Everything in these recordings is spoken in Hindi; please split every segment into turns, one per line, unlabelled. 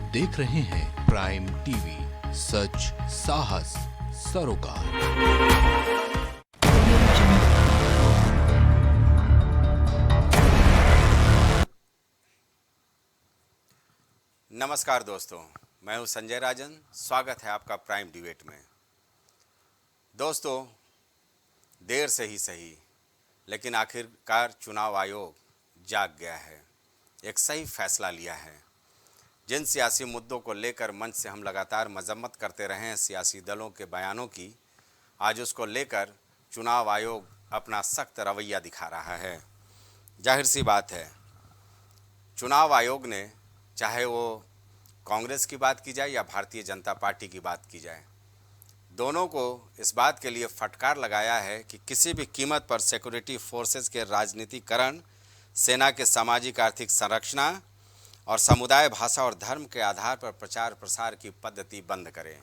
देख रहे हैं प्राइम टीवी, सच साहस सरोकार।
नमस्कार दोस्तों, मैं हूं संजय राजन। स्वागत है आपका प्राइम डिबेट में। दोस्तों, देर से ही सही लेकिन आखिरकार चुनाव आयोग जाग गया है, एक सही फैसला लिया है। जिन सियासी मुद्दों को लेकर मंच से हम लगातार मजम्मत करते रहे हैं सियासी दलों के बयानों की, आज उसको लेकर चुनाव आयोग अपना सख्त रवैया दिखा रहा है। जाहिर सी बात है, चुनाव आयोग ने, चाहे वो कांग्रेस की बात की जाए या भारतीय जनता पार्टी की बात की जाए, दोनों को इस बात के लिए फटकार लगाया है कि किसी भी कीमत पर सिक्योरिटी फोर्सेस के राजनीतिकरण, सेना के सामाजिक आर्थिक संरचना और समुदाय, भाषा और धर्म के आधार पर प्रचार प्रसार की पद्धति बंद करें।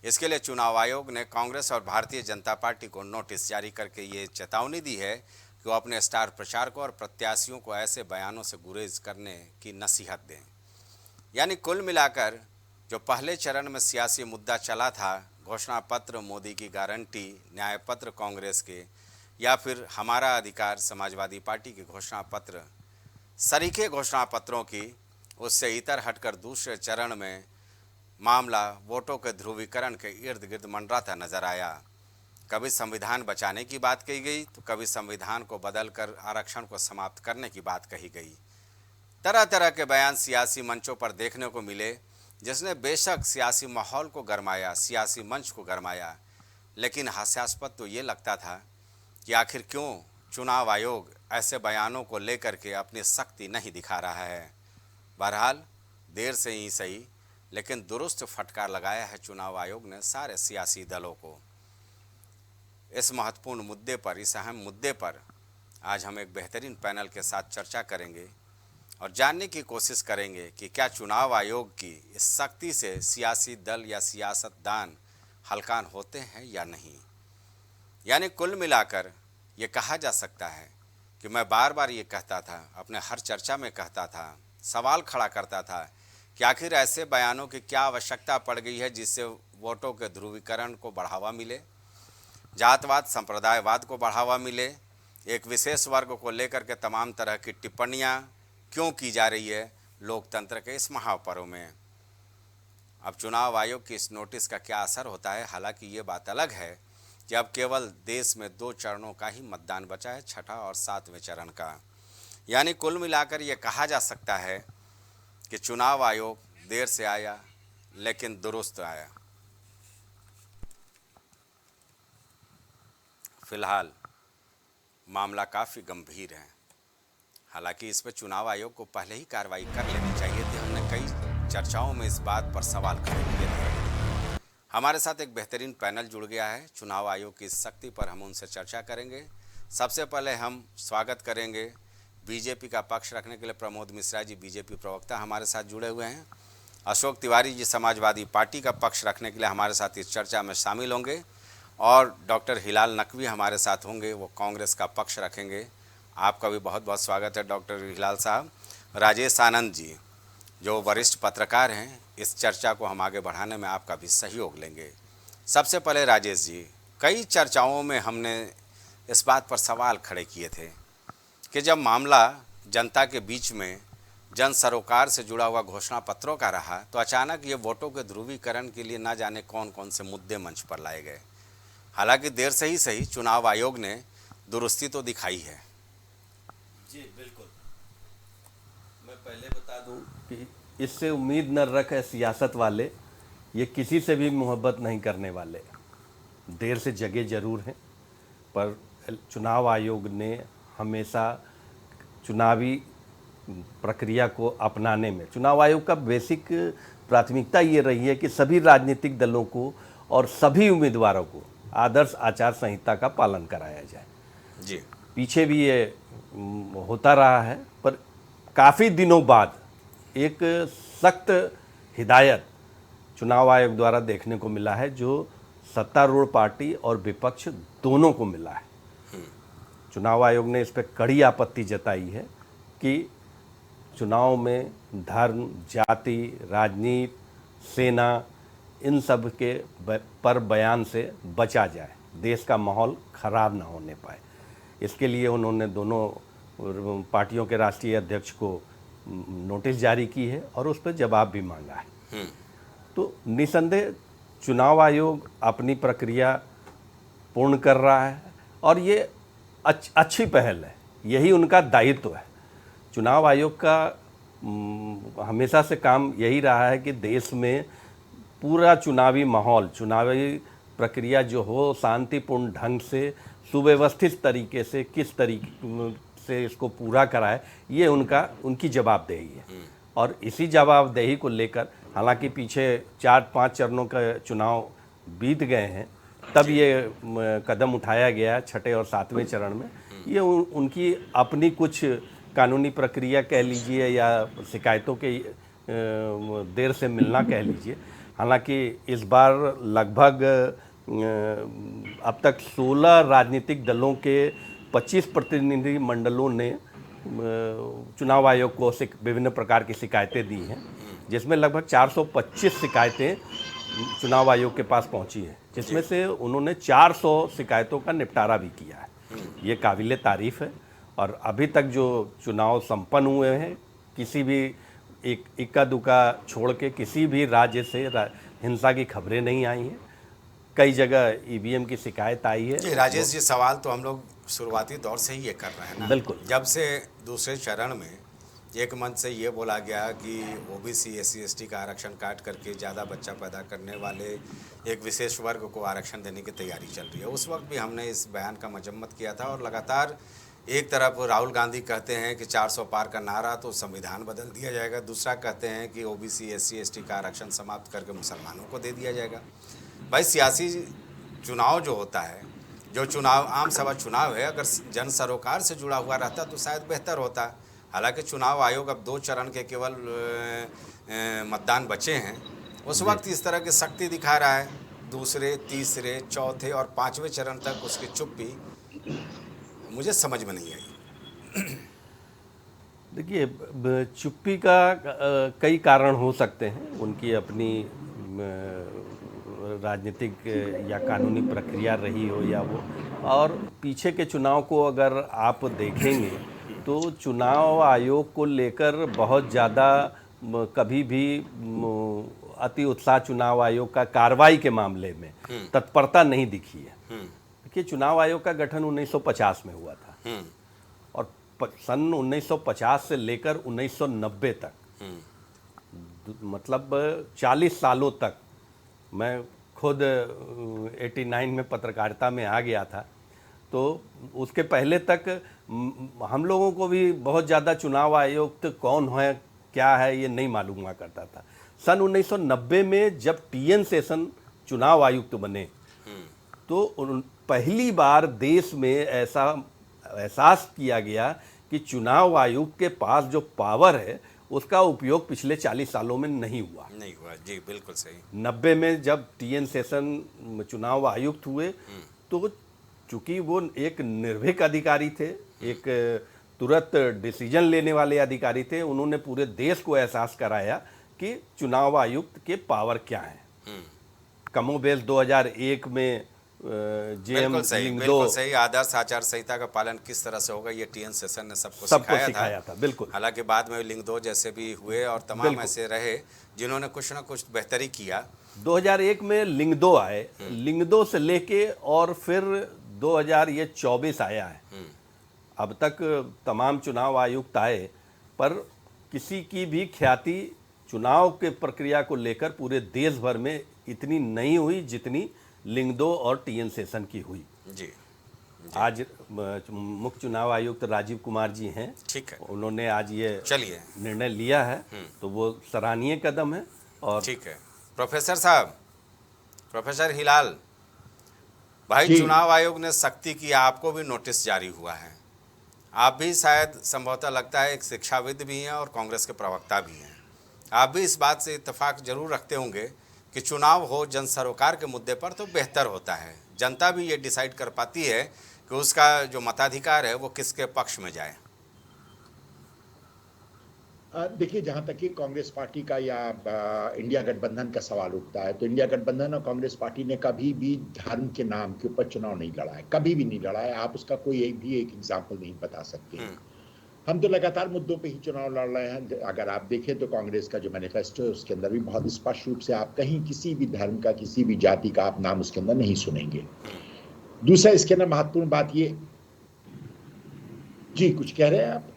इसके लिए चुनाव आयोग ने कांग्रेस और भारतीय जनता पार्टी को नोटिस जारी करके ये चेतावनी दी है कि वो अपने स्टार प्रचारकों और प्रत्याशियों को ऐसे बयानों से गुरेज करने की नसीहत दें। यानी कुल मिलाकर जो पहले चरण में सियासी मुद्दा चला था, घोषणा पत्र मोदी की गारंटी, न्याय पत्र कांग्रेस के, या फिर हमारा अधिकार समाजवादी पार्टी के घोषणा पत्र, सरीखे घोषणा पत्रों की, उससे इतर हटकर दूसरे चरण में मामला वोटों के ध्रुवीकरण के इर्द गिर्द मंडराता नजर आया। कभी संविधान बचाने की बात कही गई तो कभी संविधान को बदलकर आरक्षण को समाप्त करने की बात कही गई। तरह तरह के बयान सियासी मंचों पर देखने को मिले, जिसने बेशक सियासी माहौल को गरमाया, सियासी मंच को गरमाया, लेकिन हास्यास्पद तो ये लगता था कि आखिर क्यों चुनाव आयोग ऐसे बयानों को लेकर के अपनी सख्ती नहीं दिखा रहा है। बहरहाल देर से ही सही लेकिन दुरुस्त फटकार लगाया है चुनाव आयोग ने सारे सियासी दलों को। इस महत्वपूर्ण मुद्दे पर, इस अहम मुद्दे पर आज हम एक बेहतरीन पैनल के साथ चर्चा करेंगे और जानने की कोशिश करेंगे कि क्या चुनाव आयोग की इस सख्ती से सियासी दल या सियासतदान हलकान होते हैं या नहीं। यानी कुल मिलाकर ये कहा जा सकता है कि मैं बार बार ये कहता था, अपने हर चर्चा में कहता था, सवाल खड़ा करता था कि आखिर ऐसे बयानों की क्या आवश्यकता पड़ गई है जिससे वोटों के ध्रुवीकरण को बढ़ावा मिले, जातवाद संप्रदायवाद को बढ़ावा मिले, एक विशेष वर्ग को लेकर के तमाम तरह की टिप्पणियां क्यों की जा रही है लोकतंत्र के इस महापर्व में। अब चुनाव आयोग की इस नोटिस का क्या असर होता है। हालांकि ये बात अलग है कि अब केवल देश में 2 चरणों का ही मतदान बचा है, छठा और 7वें चरण का। यानी कुल मिलाकर ये कहा जा सकता है कि चुनाव आयोग देर से आया लेकिन दुरुस्त आया। फिलहाल मामला काफ़ी गंभीर है। हालांकि इस पर चुनाव आयोग को पहले ही कार्रवाई कर लेनी चाहिए थी। हमने कई चर्चाओं में इस बात पर सवाल खड़े किए थे। हमारे साथ एक बेहतरीन पैनल जुड़ गया है। चुनाव आयोग की शक्ति पर हम उनसे चर्चा करेंगे। सबसे पहले हम स्वागत करेंगे बीजेपी का पक्ष रखने के लिए प्रमोद मिश्रा जी, बीजेपी प्रवक्ता हमारे साथ जुड़े हुए हैं। अशोक तिवारी जी समाजवादी पार्टी का पक्ष रखने के लिए हमारे साथ इस चर्चा में शामिल होंगे। और डॉक्टर हिलाल नकवी हमारे साथ होंगे, वो कांग्रेस का पक्ष रखेंगे। आपका भी बहुत बहुत स्वागत है डॉक्टर हिलाल साहब। राजेश आनंद जी, जो वरिष्ठ पत्रकार हैं, इस चर्चा को हम आगे बढ़ाने में आपका भी सहयोग लेंगे। सबसे पहले राजेश जी, कई चर्चाओं में हमने इस बात पर सवाल खड़े किए थे कि जब मामला जनता के बीच में जन सरोकार से जुड़ा हुआ घोषणा पत्रों का रहा तो अचानक ये वोटों के ध्रुवीकरण के लिए ना जाने कौन कौन से मुद्दे मंच पर लाए गए। हालांकि देर से ही सही चुनाव आयोग ने दुरुस्ती तो दिखाई है।
जी बिल्कुल। मैं पहले बता दूं कि इससे उम्मीद न रखे सियासत वाले, ये किसी से भी मोहब्बत नहीं करने वाले। देर से जगे जरूर हैं, पर चुनाव आयोग ने हमेशा चुनावी प्रक्रिया को अपनाने में, चुनाव आयोग का बेसिक प्राथमिकता ये रही है कि सभी राजनीतिक दलों को और सभी उम्मीदवारों को आदर्श आचार संहिता का पालन कराया जाए।
जी,
पीछे भी ये होता रहा है, पर काफ़ी दिनों बाद एक सख्त हिदायत चुनाव आयोग द्वारा देखने को मिला है, जो सत्तारूढ़ पार्टी और विपक्ष दोनों को मिला है। चुनाव आयोग ने इस पर कड़ी आपत्ति जताई है कि चुनाव में धर्म, जाति, राजनीति, सेना, इन सब के पर बयान से बचा जाए, देश का माहौल खराब ना होने पाए। इसके लिए उन्होंने दोनों पार्टियों के राष्ट्रीय अध्यक्ष को नोटिस जारी की है और उस पर जवाब भी मांगा है। तो निसंदेह चुनाव आयोग अपनी प्रक्रिया पूर्ण कर रहा है और ये अच्छी पहल है, यही उनका दायित्व है। चुनाव आयोग का हमेशा से काम यही रहा है कि देश में पूरा चुनावी माहौल, चुनावी प्रक्रिया जो हो शांतिपूर्ण ढंग से, सुव्यवस्थित तरीके से, किस तरीके से इसको पूरा कराए, ये उनकी जवाबदेही है। और इसी जवाबदेही को लेकर, हालांकि पीछे 4-5 चरणों का चुनाव बीत गए हैं, तब ये कदम उठाया गया 6ठे और 7वें चरण में। ये उनकी अपनी कुछ कानूनी प्रक्रिया कह लीजिए या शिकायतों के देर से मिलना कह लीजिए। हालांकि इस बार लगभग अब तक 16 राजनीतिक दलों के 25 प्रतिनिधि मंडलों ने चुनाव आयोग को विभिन्न प्रकार की शिकायतें दी हैं, जिसमें लगभग 425 शिकायतें चुनाव आयोग के पास पहुंची है, जिसमें से उन्होंने 400 शिकायतों का निपटारा भी किया है। ये काबिले तारीफ है। और अभी तक जो चुनाव संपन्न हुए हैं, किसी भी एक इक्का दुक्का छोड़ के किसी भी राज्य से हिंसा की खबरें नहीं आई हैं। कई जगह ईवीएम की शिकायत आई है।
जी राजेश जी, सवाल तो हम लोग शुरुआती दौर से ही ये कर रहे हैं ना।
बिल्कुल।
जब से दूसरे चरण में एक मंच से ये बोला गया कि ओबीसी SC/ST का आरक्षण काट करके ज़्यादा बच्चा पैदा करने वाले एक विशेष वर्ग को आरक्षण देने की तैयारी चल रही है, उस वक्त भी हमने इस बयान का मजम्मत किया था। और लगातार एक तरफ राहुल गांधी कहते हैं कि 400 पार का नारा तो संविधान बदल दिया जाएगा, दूसरा कहते हैं कि ओबीसी SC/ST का आरक्षण समाप्त करके मुसलमानों को दे दिया जाएगा। भाई सियासी चुनाव जो होता है, जो चुनाव आम सभा चुनाव है, अगर जन सरोकार से जुड़ा हुआ रहता तो शायद बेहतर होता। हालांकि चुनाव आयोग अब 2 चरण के केवल मतदान बचे हैं, उस वक्त इस तरह की सख्ती दिखा रहा है। दूसरे, तीसरे, चौथे और 5वें चरण तक उसकी चुप्पी मुझे समझ में नहीं आई।
देखिए, चुप्पी का कई कारण हो सकते हैं, उनकी अपनी राजनीतिक या कानूनी प्रक्रिया रही हो या वो। और पीछे के चुनाव को अगर आप देखेंगे तो चुनाव आयोग को लेकर बहुत ज़्यादा कभी भी अति उत्साह चुनाव आयोग का कार्रवाई के मामले में तत्परता नहीं दिखी है। देखिए, चुनाव आयोग का गठन 1950 में हुआ था और सन 1950 से लेकर 1990 तक, मतलब 40 सालों तक, मैं खुद 89 में पत्रकारिता में आ गया था, तो उसके पहले तक हम लोगों को भी बहुत ज़्यादा चुनाव आयुक्त कौन है, क्या है, ये नहीं मालूम हुआ करता था। सन 1990 में जब TN शेषन चुनाव आयुक्त बने तो पहली बार देश में ऐसा एहसास किया गया कि चुनाव आयुक्त के पास जो पावर है उसका उपयोग पिछले 40 सालों में नहीं हुआ।
जी बिल्कुल सही।
90 में जब TN शेषन चुनाव आयुक्त हुए तो चूंकि वो एक निर्भीक अधिकारी थे, एक तुरंत डिसीजन लेने वाले अधिकारी थे, उन्होंने पूरे देश को एहसास कराया कि चुनाव आयुक्त के पावर क्या है। कमोबेश 2001 में
बिल्कुल सही आदर्श आचार संहिता का पालन किस तरह से होगा, ये TN शेषन ने सबको सिखाया था।
बिल्कुल।
हालांकि बाद में लिंग 2 जैसे भी हुए और तमाम ऐसे रहे जिन्होंने कुछ ना कुछ बेहतरी किया।
2001 में लिंग 2 आए, लिंग 2 से लेके और फिर 2024 आया है। अब तक तमाम चुनाव आयुक्त आए पर किसी की भी ख्याति चुनाव के प्रक्रिया को लेकर पूरे देश भर में इतनी नहीं हुई जितनी लिंग 2 और TN शेषन की हुई।
जी।
आज मुख्य चुनाव आयुक्त राजीव कुमार जी हैं,
ठीक है,
उन्होंने आज ये
चलिए
निर्णय लिया है, तो वो सराहनीय कदम है। और
ठीक है, प्रोफेसर साहब, प्रोफेसर हिलाल भाई, चुनाव आयोग ने सख्ती की, आपको भी नोटिस जारी हुआ है, आप भी शायद संभवतः लगता है एक शिक्षाविद भी हैं और कांग्रेस के प्रवक्ता भी हैं, आप भी इस बात से इत्तेफाक जरूर रखते होंगे कि चुनाव हो जन सरोकार के मुद्दे पर तो बेहतर होता है। जनता भी ये डिसाइड कर पाती है कि उसका जो मताधिकार है वो किसके पक्ष में जाए।
देखिए, जहाँ तक कि कांग्रेस पार्टी का या इंडिया गठबंधन का सवाल उठता है, तो इंडिया गठबंधन और कांग्रेस पार्टी ने कभी भी धर्म के नाम के ऊपर चुनाव नहीं लड़ा है, कभी भी नहीं लड़ा है। आप उसका कोई एक एग्जाम्पल नहीं बता सकते हैं। हम तो लगातार मुद्दों पे ही चुनाव लड़ रहे हैं। अगर आप देखें तो कांग्रेस का जो मैनिफेस्टो है उसके अंदर भी बहुत स्पष्ट रूप से आप कहीं किसी भी धर्म का, किसी भी जाति का आप नाम उसके अंदर नहीं सुनेंगे। दूसरा, इसके अंदर महत्वपूर्ण बात ये, जी कुछ कह रहे हैं आप?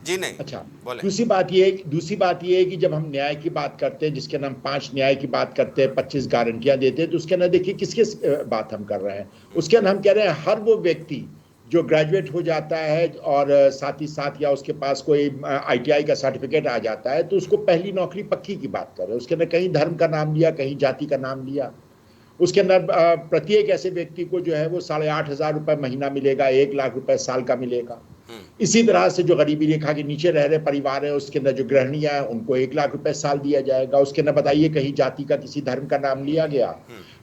जी नहीं,
अच्छा,
बोले।
दूसरी बात ये है कि जब हम न्याय की बात करते हैं, जिसके नाम 5 न्याय की बात करते हैं, 25 गारंटियां देते हैं, तो उसके अंदर देखिए किसके बात हम कर रहे हैं। उसके अंदर हम कह रहे हैं हर वो व्यक्ति जो ग्रेजुएट हो जाता है और साथ ही साथ या उसके पास कोई ITI का सर्टिफिकेट आ जाता है, तो उसको पहली नौकरी पक्की की बात कर रहे हैं। उसके अंदर कहीं धर्म का नाम लिया, कहीं जाति का नाम लिया। उसके अंदर प्रत्येक ऐसे व्यक्ति को जो है वो 8,500 रुपए महीना मिलेगा, 1 लाख रुपए साल का मिलेगा। इसी तरह से जो गरीबी रेखा के नीचे रह रहे परिवार है, उसके अंदर जो गृहिणियां हैं उनको 1 लाख रुपए साल दिया जाएगा। उसके अंदर बताइए कहीं जाति का, किसी धर्म का नाम लिया गया।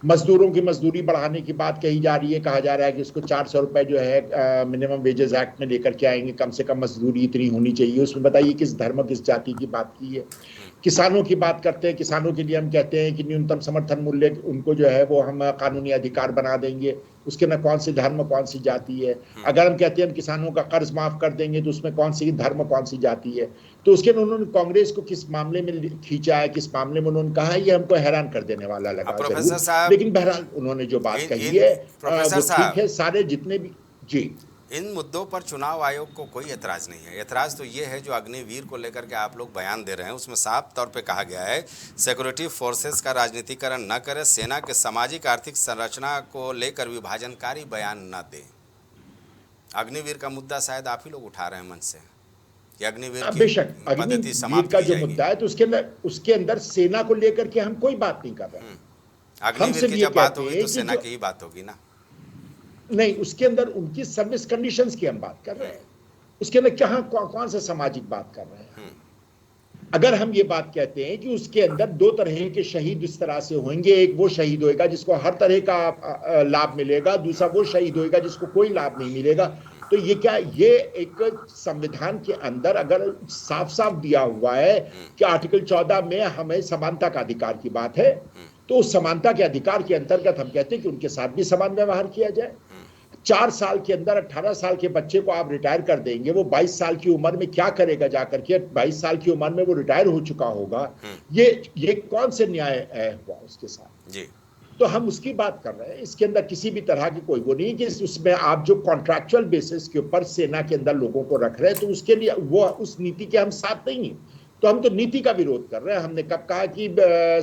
मजदूरों की मजदूरी बढ़ाने की बात कही जा रही है, कहा जा रहा है कि उसको 400 रुपए जो है मिनिमम वेजेस एक्ट में लेकर के आएंगे, कम से कम मजदूरी इतनी होनी चाहिए। उसमें बताइए किस धर्म, किस जाति की बात की है। किसानों की बात करते हैं, किसानों के लिए हम कहते हैं कि न्यूनतम समर्थन मूल्य उनको जो है वो हम कानूनी अधिकार बना देंगे। उसके ना कौन सी धर्म, कौन सी जाति है। अगर हम कहते हैं हम किसानों का कर्ज माफ कर देंगे, तो उसमें कौन सी धर्म, कौन सी जाति है। तो उसके उन्होंने कांग्रेस को किस मामले में खींचा है, किस मामले में उन्होंने कहा है, ये हमको हैरान कर देने वाला लगा
प्रोफेसर साहब,
लेकिन बहरहाल उन्होंने जो बात कही है वो ठीक है। सारे जितने भी, जी,
इन मुद्दों पर चुनाव आयोग को कोई एतराज नहीं है। एतराज तो ये है जो अग्निवीर को लेकर के आप लोग बयान दे रहे हैं, उसमें साफ तौर पे कहा गया है सिक्योरिटी फोर्सेस का राजनीतिकरण न करे, सेना के सामाजिक आर्थिक संरचना को लेकर विभाजनकारी बयान न दे। अग्निवीर का मुद्दा शायद आप ही लोग उठा रहे हैं मन से कि अग्निवीर
बेशक
की पद्धति समाप्त
का
की
जो
जाएगी।
मुद्दा है, तो उसके अंदर सेना को लेकर के हम कोई बात नहीं कर रहे हैं।
अग्निवीर की जब बात होगी तो सेना की ही बात होगी ना।
नहीं, उसके अंदर उनकी सर्विस कंडीशंस की हम बात कर रहे हैं। उसके अंदर कहां कौन सा सामाजिक बात कर रहे हैं। अगर हम ये बात कहते हैं कि उसके अंदर 2 तरह के शहीद इस तरह से होंगे, एक वो शहीद होएगा जिसको हर तरह का लाभ मिलेगा, दूसरा वो शहीद होएगा जिसको कोई लाभ नहीं मिलेगा, तो ये क्या, ये एक संविधान के अंदर अगर साफ साफ दिया हुआ है कि आर्टिकल 14 में हमें समानता का अधिकार की बात है, तो उस समानता के अधिकार के अंतर्गत हम कहते हैं कि उनके साथ भी समान व्यवहार किया जाए। 4 साल के अंदर 18 साल के बच्चे को आप रिटायर कर देंगे, वो 22 साल की उम्र में क्या करेगा जाकर के, 22 साल की उम्र में वो रिटायर हो चुका होगा। ये कौन से न्याय हुआ उसके साथ जी। तो हम उसकी बात कर रहे हैं। इसके अंदर किसी भी तरह की कोई वो नहीं कि उसमें आप जो कॉन्ट्रैक्चुअल बेसिस के ऊपर सेना के अंदर लोगों को रख रहे हैं, तो उसके लिए वो उस नीति के हम साथ नहीं है। तो हम तो नीति का विरोध कर रहे हैं। हमने कब कहा कि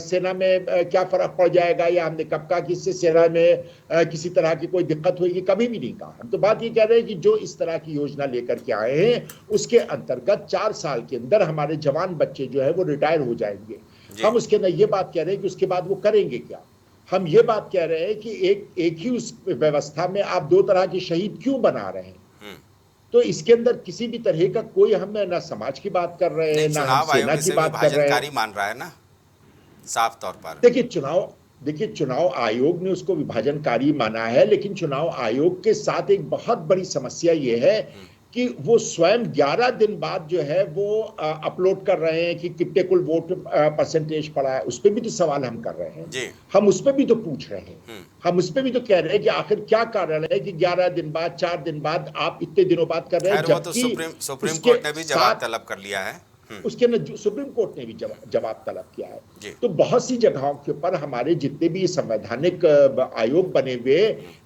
सेना में क्या फर्क पड़ जाएगा, या हमने कब कहा कि इससे सेना में किसी तरह की कोई दिक्कत होगी, कभी भी नहीं कहा। हम तो बात ये कह रहे हैं कि जो इस तरह की योजना लेकर के आए हैं, उसके अंतर्गत 4 साल के अंदर हमारे जवान बच्चे जो है वो रिटायर हो जाएंगे। हम उसके अंदर ये बात कह रहे हैं कि उसके बाद वो करेंगे क्या। हम ये बात कह रहे हैं कि एक ही उस व्यवस्था में आप 2 तरह के शहीद क्यों बना रहे हैं। तो इसके अंदर किसी भी तरह का कोई, हम ना समाज की बात कर रहे हैं, ना हम सेना की बात कर रहे हैं।
मान रहा है ना साफ तौर पर।
देखिए चुनाव आयोग ने उसको विभाजनकारी माना है, लेकिन चुनाव आयोग के साथ एक बहुत बड़ी समस्या ये है कि वो स्वयं 11 दिन बाद जो है वो अपलोड कर रहे हैं कि कितने कुल वोट परसेंटेज पड़ा है। उस पर भी तो सवाल हम कर रहे हैं जी। हम उस पर भी तो पूछ रहे हैं। हम उस पर भी तो कह रहे हैं कि आखिर क्या कारण है कि 11 दिन बाद, 4 दिन बाद आप इतने दिनों बाद कर रहे हैं।
जबकि सुप्रीम कोर्ट ने भी जवाब तलब कर लिया है।
उसके अंदर सुप्रीम कोर्ट ने भी जवाब तलब किया है। तो बहुत सी जगहों के ऊपर हमारे जितने भी संवैधानिक आयोग बने हुए,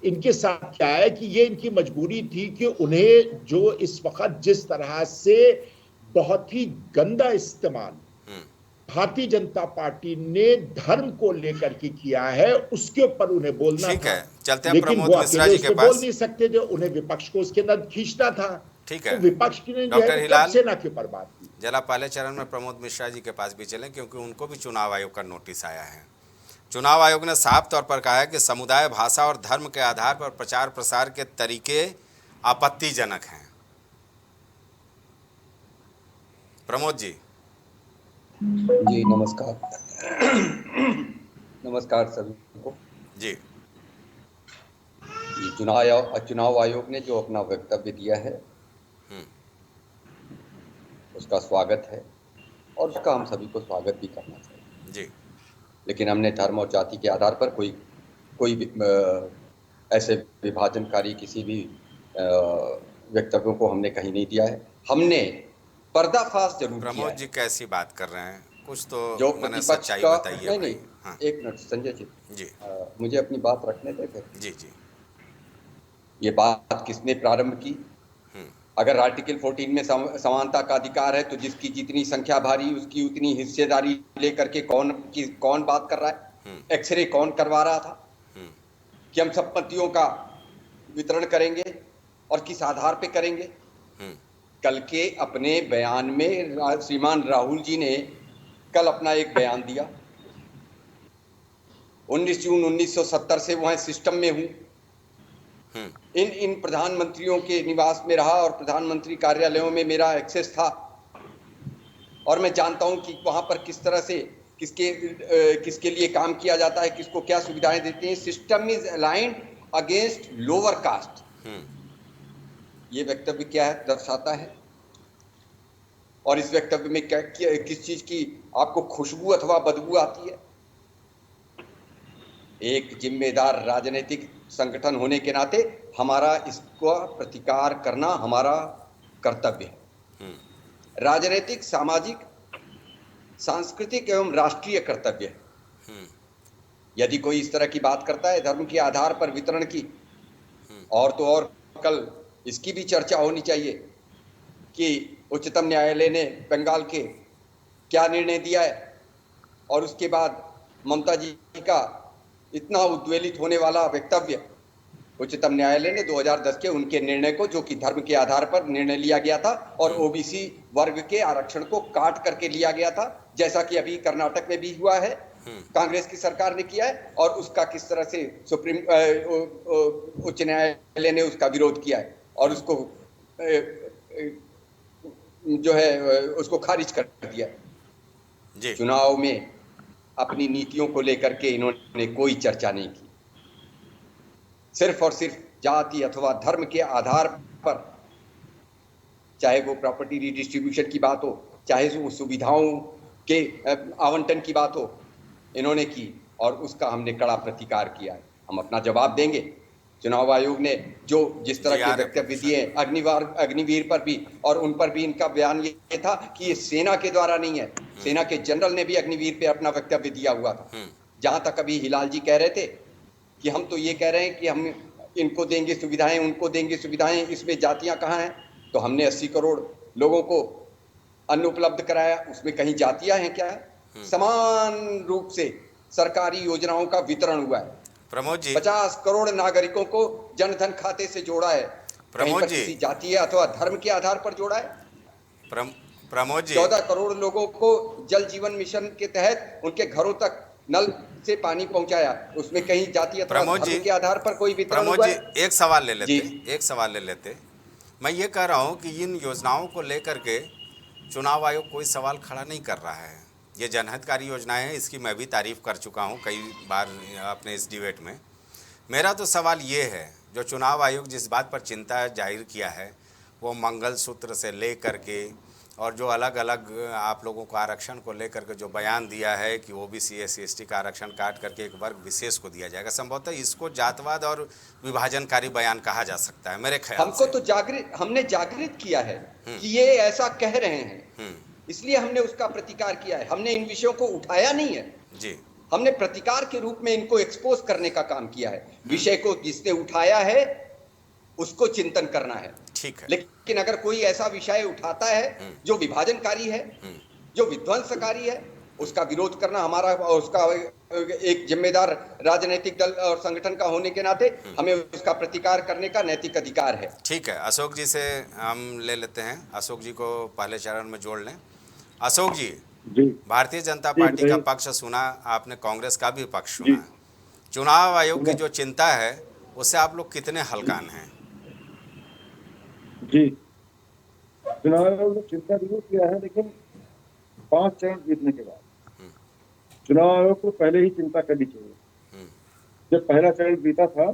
इनके साथ क्या है कि ये इनकी मजबूरी थी कि उन्हें जो इस वक्त जिस तरह से बहुत ही गंदा इस्तेमाल भारतीय जनता पार्टी ने धर्म को लेकर के किया है, उसके ऊपर उन्हें बोलना था।
चलते हैं प्रमोद मिश्रा जी के पास।
बोल नहीं सकते थे, उन्हें विपक्ष को उसके अंदर खींचना था।
ठीक है,
तो विपक्ष ने
डॉक्टर हिलाल
सेना के ऊपर बात की।
जरा पहले चरण में प्रमोद मिश्रा जी के पास भी चलें, क्योंकि उनको भी चुनाव आयोग का नोटिस आया है। चुनाव आयोग ने साफ तौर पर कहा है कि समुदाय, भाषा और धर्म के आधार पर प्रचार प्रसार के तरीके आपत्तिजनक हैं। प्रमोद जी।
जी नमस्कार। नमस्कार सभी को
जी।
चुनाव आयोग ने जो अपना वक्तव्य दिया है, उसका स्वागत है और उसका हम सभी को स्वागत भी करना चाहिए
जी।
लेकिन हमने धर्म और जाति के आधार पर कोई ऐसे विभाजनकारी किसी भी वक्तव्यों को हमने कहीं नहीं दिया है। हमने पर्दाफाश जरूर किया
प्रमोद
है।
जी कैसी बात कर रहे हैं, कुछ तो
जो
मैंने
प्रतिपक्ष
सच्चाई
का
बताइए
नहीं
भाई।
नहीं
हाँ
एक मिनट संजय जी,
जी
मुझे अपनी बात रखने दे फिर।
जी जी।
ये बात किसने प्रारंभ की? अगर आर्टिकल 14 में समानता का अधिकार है तो जिसकी जितनी संख्या भारी उसकी उतनी हिस्सेदारी लेकर के कौन बात कर रहा है? एक्सरे कौन करवा रहा था कि हम संपत्तियों का वितरण करेंगे और किस आधार पे करेंगे? कल के अपने बयान में श्रीमान राहुल जी ने कल अपना एक बयान दिया, 19 जून 1970 से वह सिस्टम में हूं, इन प्रधानमंत्रियों के निवास में रहा और प्रधानमंत्री कार्यालयों में मेरा एक्सेस था और मैं जानता हूं कि वहां पर किस तरह से किसके लिए काम किया जाता है, किसको क्या सुविधाएं देते हैं। System is aligned against lower caste. ये वक्तव्य क्या है दर्शाता है? और इस वक्तव्य में किस चीज की आपको खुशबू अथवा बदबू आती है? एक जिम्मेदार राजनीतिक संगठन होने के नाते हमारा इसका प्रतिकार करना हमारा कर्तव्य है। राजनीतिक, सामाजिक, सांस्कृतिक एवं राष्ट्रीय कर्तव्य है। यदि कोई इस तरह की बात करता है धर्म के आधार पर वितरण की, और तो और कल इसकी भी चर्चा होनी चाहिए कि उच्चतम न्यायालय ने बंगाल के क्या निर्णय दिया है और उसके बाद ममता जी का इतना उद्वेलित होने वाला वक्तव्य। उच्चतम न्यायालय ने 2010 के उनके निर्णय को, जो कि धर्म के आधार पर निर्णय लिया गया था और ओबीसी वर्ग के आरक्षण को काट करके लिया गया था, जैसा कि अभी कर्नाटक में भी हुआ है, कांग्रेस की सरकार ने किया है, और उसका किस तरह से उच्च न्यायालय ने उसका विरोध किया है और उसको जो है उसको खारिज कर दिया है। चुनाव में अपनी नीतियों को लेकर के इन्होंने कोई चर्चा नहीं की। सिर्फ और सिर्फ जाति अथवा धर्म के आधार पर, चाहे वो प्रॉपर्टी रिडिस्ट्रीब्यूशन की बात हो, चाहे वो सुविधाओं के आवंटन की बात हो, इन्होंने की और उसका हमने कड़ा प्रतिकार किया है। हम अपना जवाब देंगे। चुनाव आयोग ने जो जिस तरह के वक्तव्य दिए अग्निवीर पर भी, और उन पर भी इनका बयान ये था कि ये सेना के द्वारा नहीं है, सेना के जनरल ने भी अग्निवीर पे अपना वक्तव्य दिया हुआ था। जहां तक अभी हिलाल जी कह रहे थे कि हम तो ये कह रहे हैं कि हम इनको देंगे सुविधाएं, उनको देंगे सुविधाएं, इसमें जातियां कहाँ हैं? तो हमने 80 करोड़ लोगों को अन्न उपलब्ध कराया, उसमें कहीं जातियां हैं क्या? समान रूप से सरकारी योजनाओं का वितरण हुआ है।
प्रमोद जी,
50 करोड़ नागरिकों को जनधन खाते से जोड़ा है।
प्रमोद जी,
किसी जातीय अथवा धर्म के आधार पर जोड़ा है।
प्रमोद जी,
14 करोड़ लोगों को जल जीवन मिशन के तहत उनके घरों तक नल से पानी पहुंचाया, उसमें कहीं जाति अथवा धर्म के आधार पर कोई वितरण हुआ है?
प्रमोद जी, एक सवाल ले लेते। मैं ये कह रहा हूँ कि इन योजनाओं को लेकर के चुनाव आयोग कोई सवाल खड़ा नहीं कर रहा है। ये जनहितकारी योजनाएं हैं, इसकी मैं भी तारीफ़ कर चुका हूँ कई बार अपने इस डिबेट में। मेरा तो सवाल ये है, जो चुनाव आयोग जिस बात पर चिंता जाहिर किया है वो मंगलसूत्र से ले कर के और जो अलग अलग आप लोगों को आरक्षण को लेकर के जो बयान दिया है कि ओबीसी SC/ST का आरक्षण काट करके एक वर्ग विशेष को दिया जाएगा, संभवतः इसको जातवाद और विभाजनकारी बयान कहा जा सकता है मेरे ख्याल
हमको
से।
तो हमने जागृत किया है कि ये ऐसा कह रहे हैं, इसलिए हमने उसका प्रतिकार किया है। हमने इन विषयों को उठाया नहीं है
जी,
हमने प्रतिकार के रूप में इनको एक्सपोज करने का काम किया है। विषय को जिसने उठाया है उसको चिंतन करना है।
ठीक है।
लेकिन अगर कोई ऐसा विषय उठाता है जो विभाजनकारी है, जो विध्वंसकारी है, उसका विरोध करना हमारा, उसका एक जिम्मेदार राजनीतिक दल और संगठन का होने के नाते हमें उसका प्रतिकार करने का नैतिक अधिकार है।
ठीक है, अशोक जी से हम ले लेते हैं। अशोक जी को पहले चरण में जोड़ लें। अशोक जी, भारतीय जनता पार्टी का पक्ष सुना, आपने कांग्रेस का भी पक्ष सुना। चुनाव आयोग की जो चिंता है उससे आप लोग कितने हल्कान हैं?
जी, चुनाव आयोग ने चिंता जरूर किया है, लेकिन 5 चरण जीतने के बाद चुनाव आयोग को पहले ही चिंता करनी चाहिए। जब पहला चरण बीता था,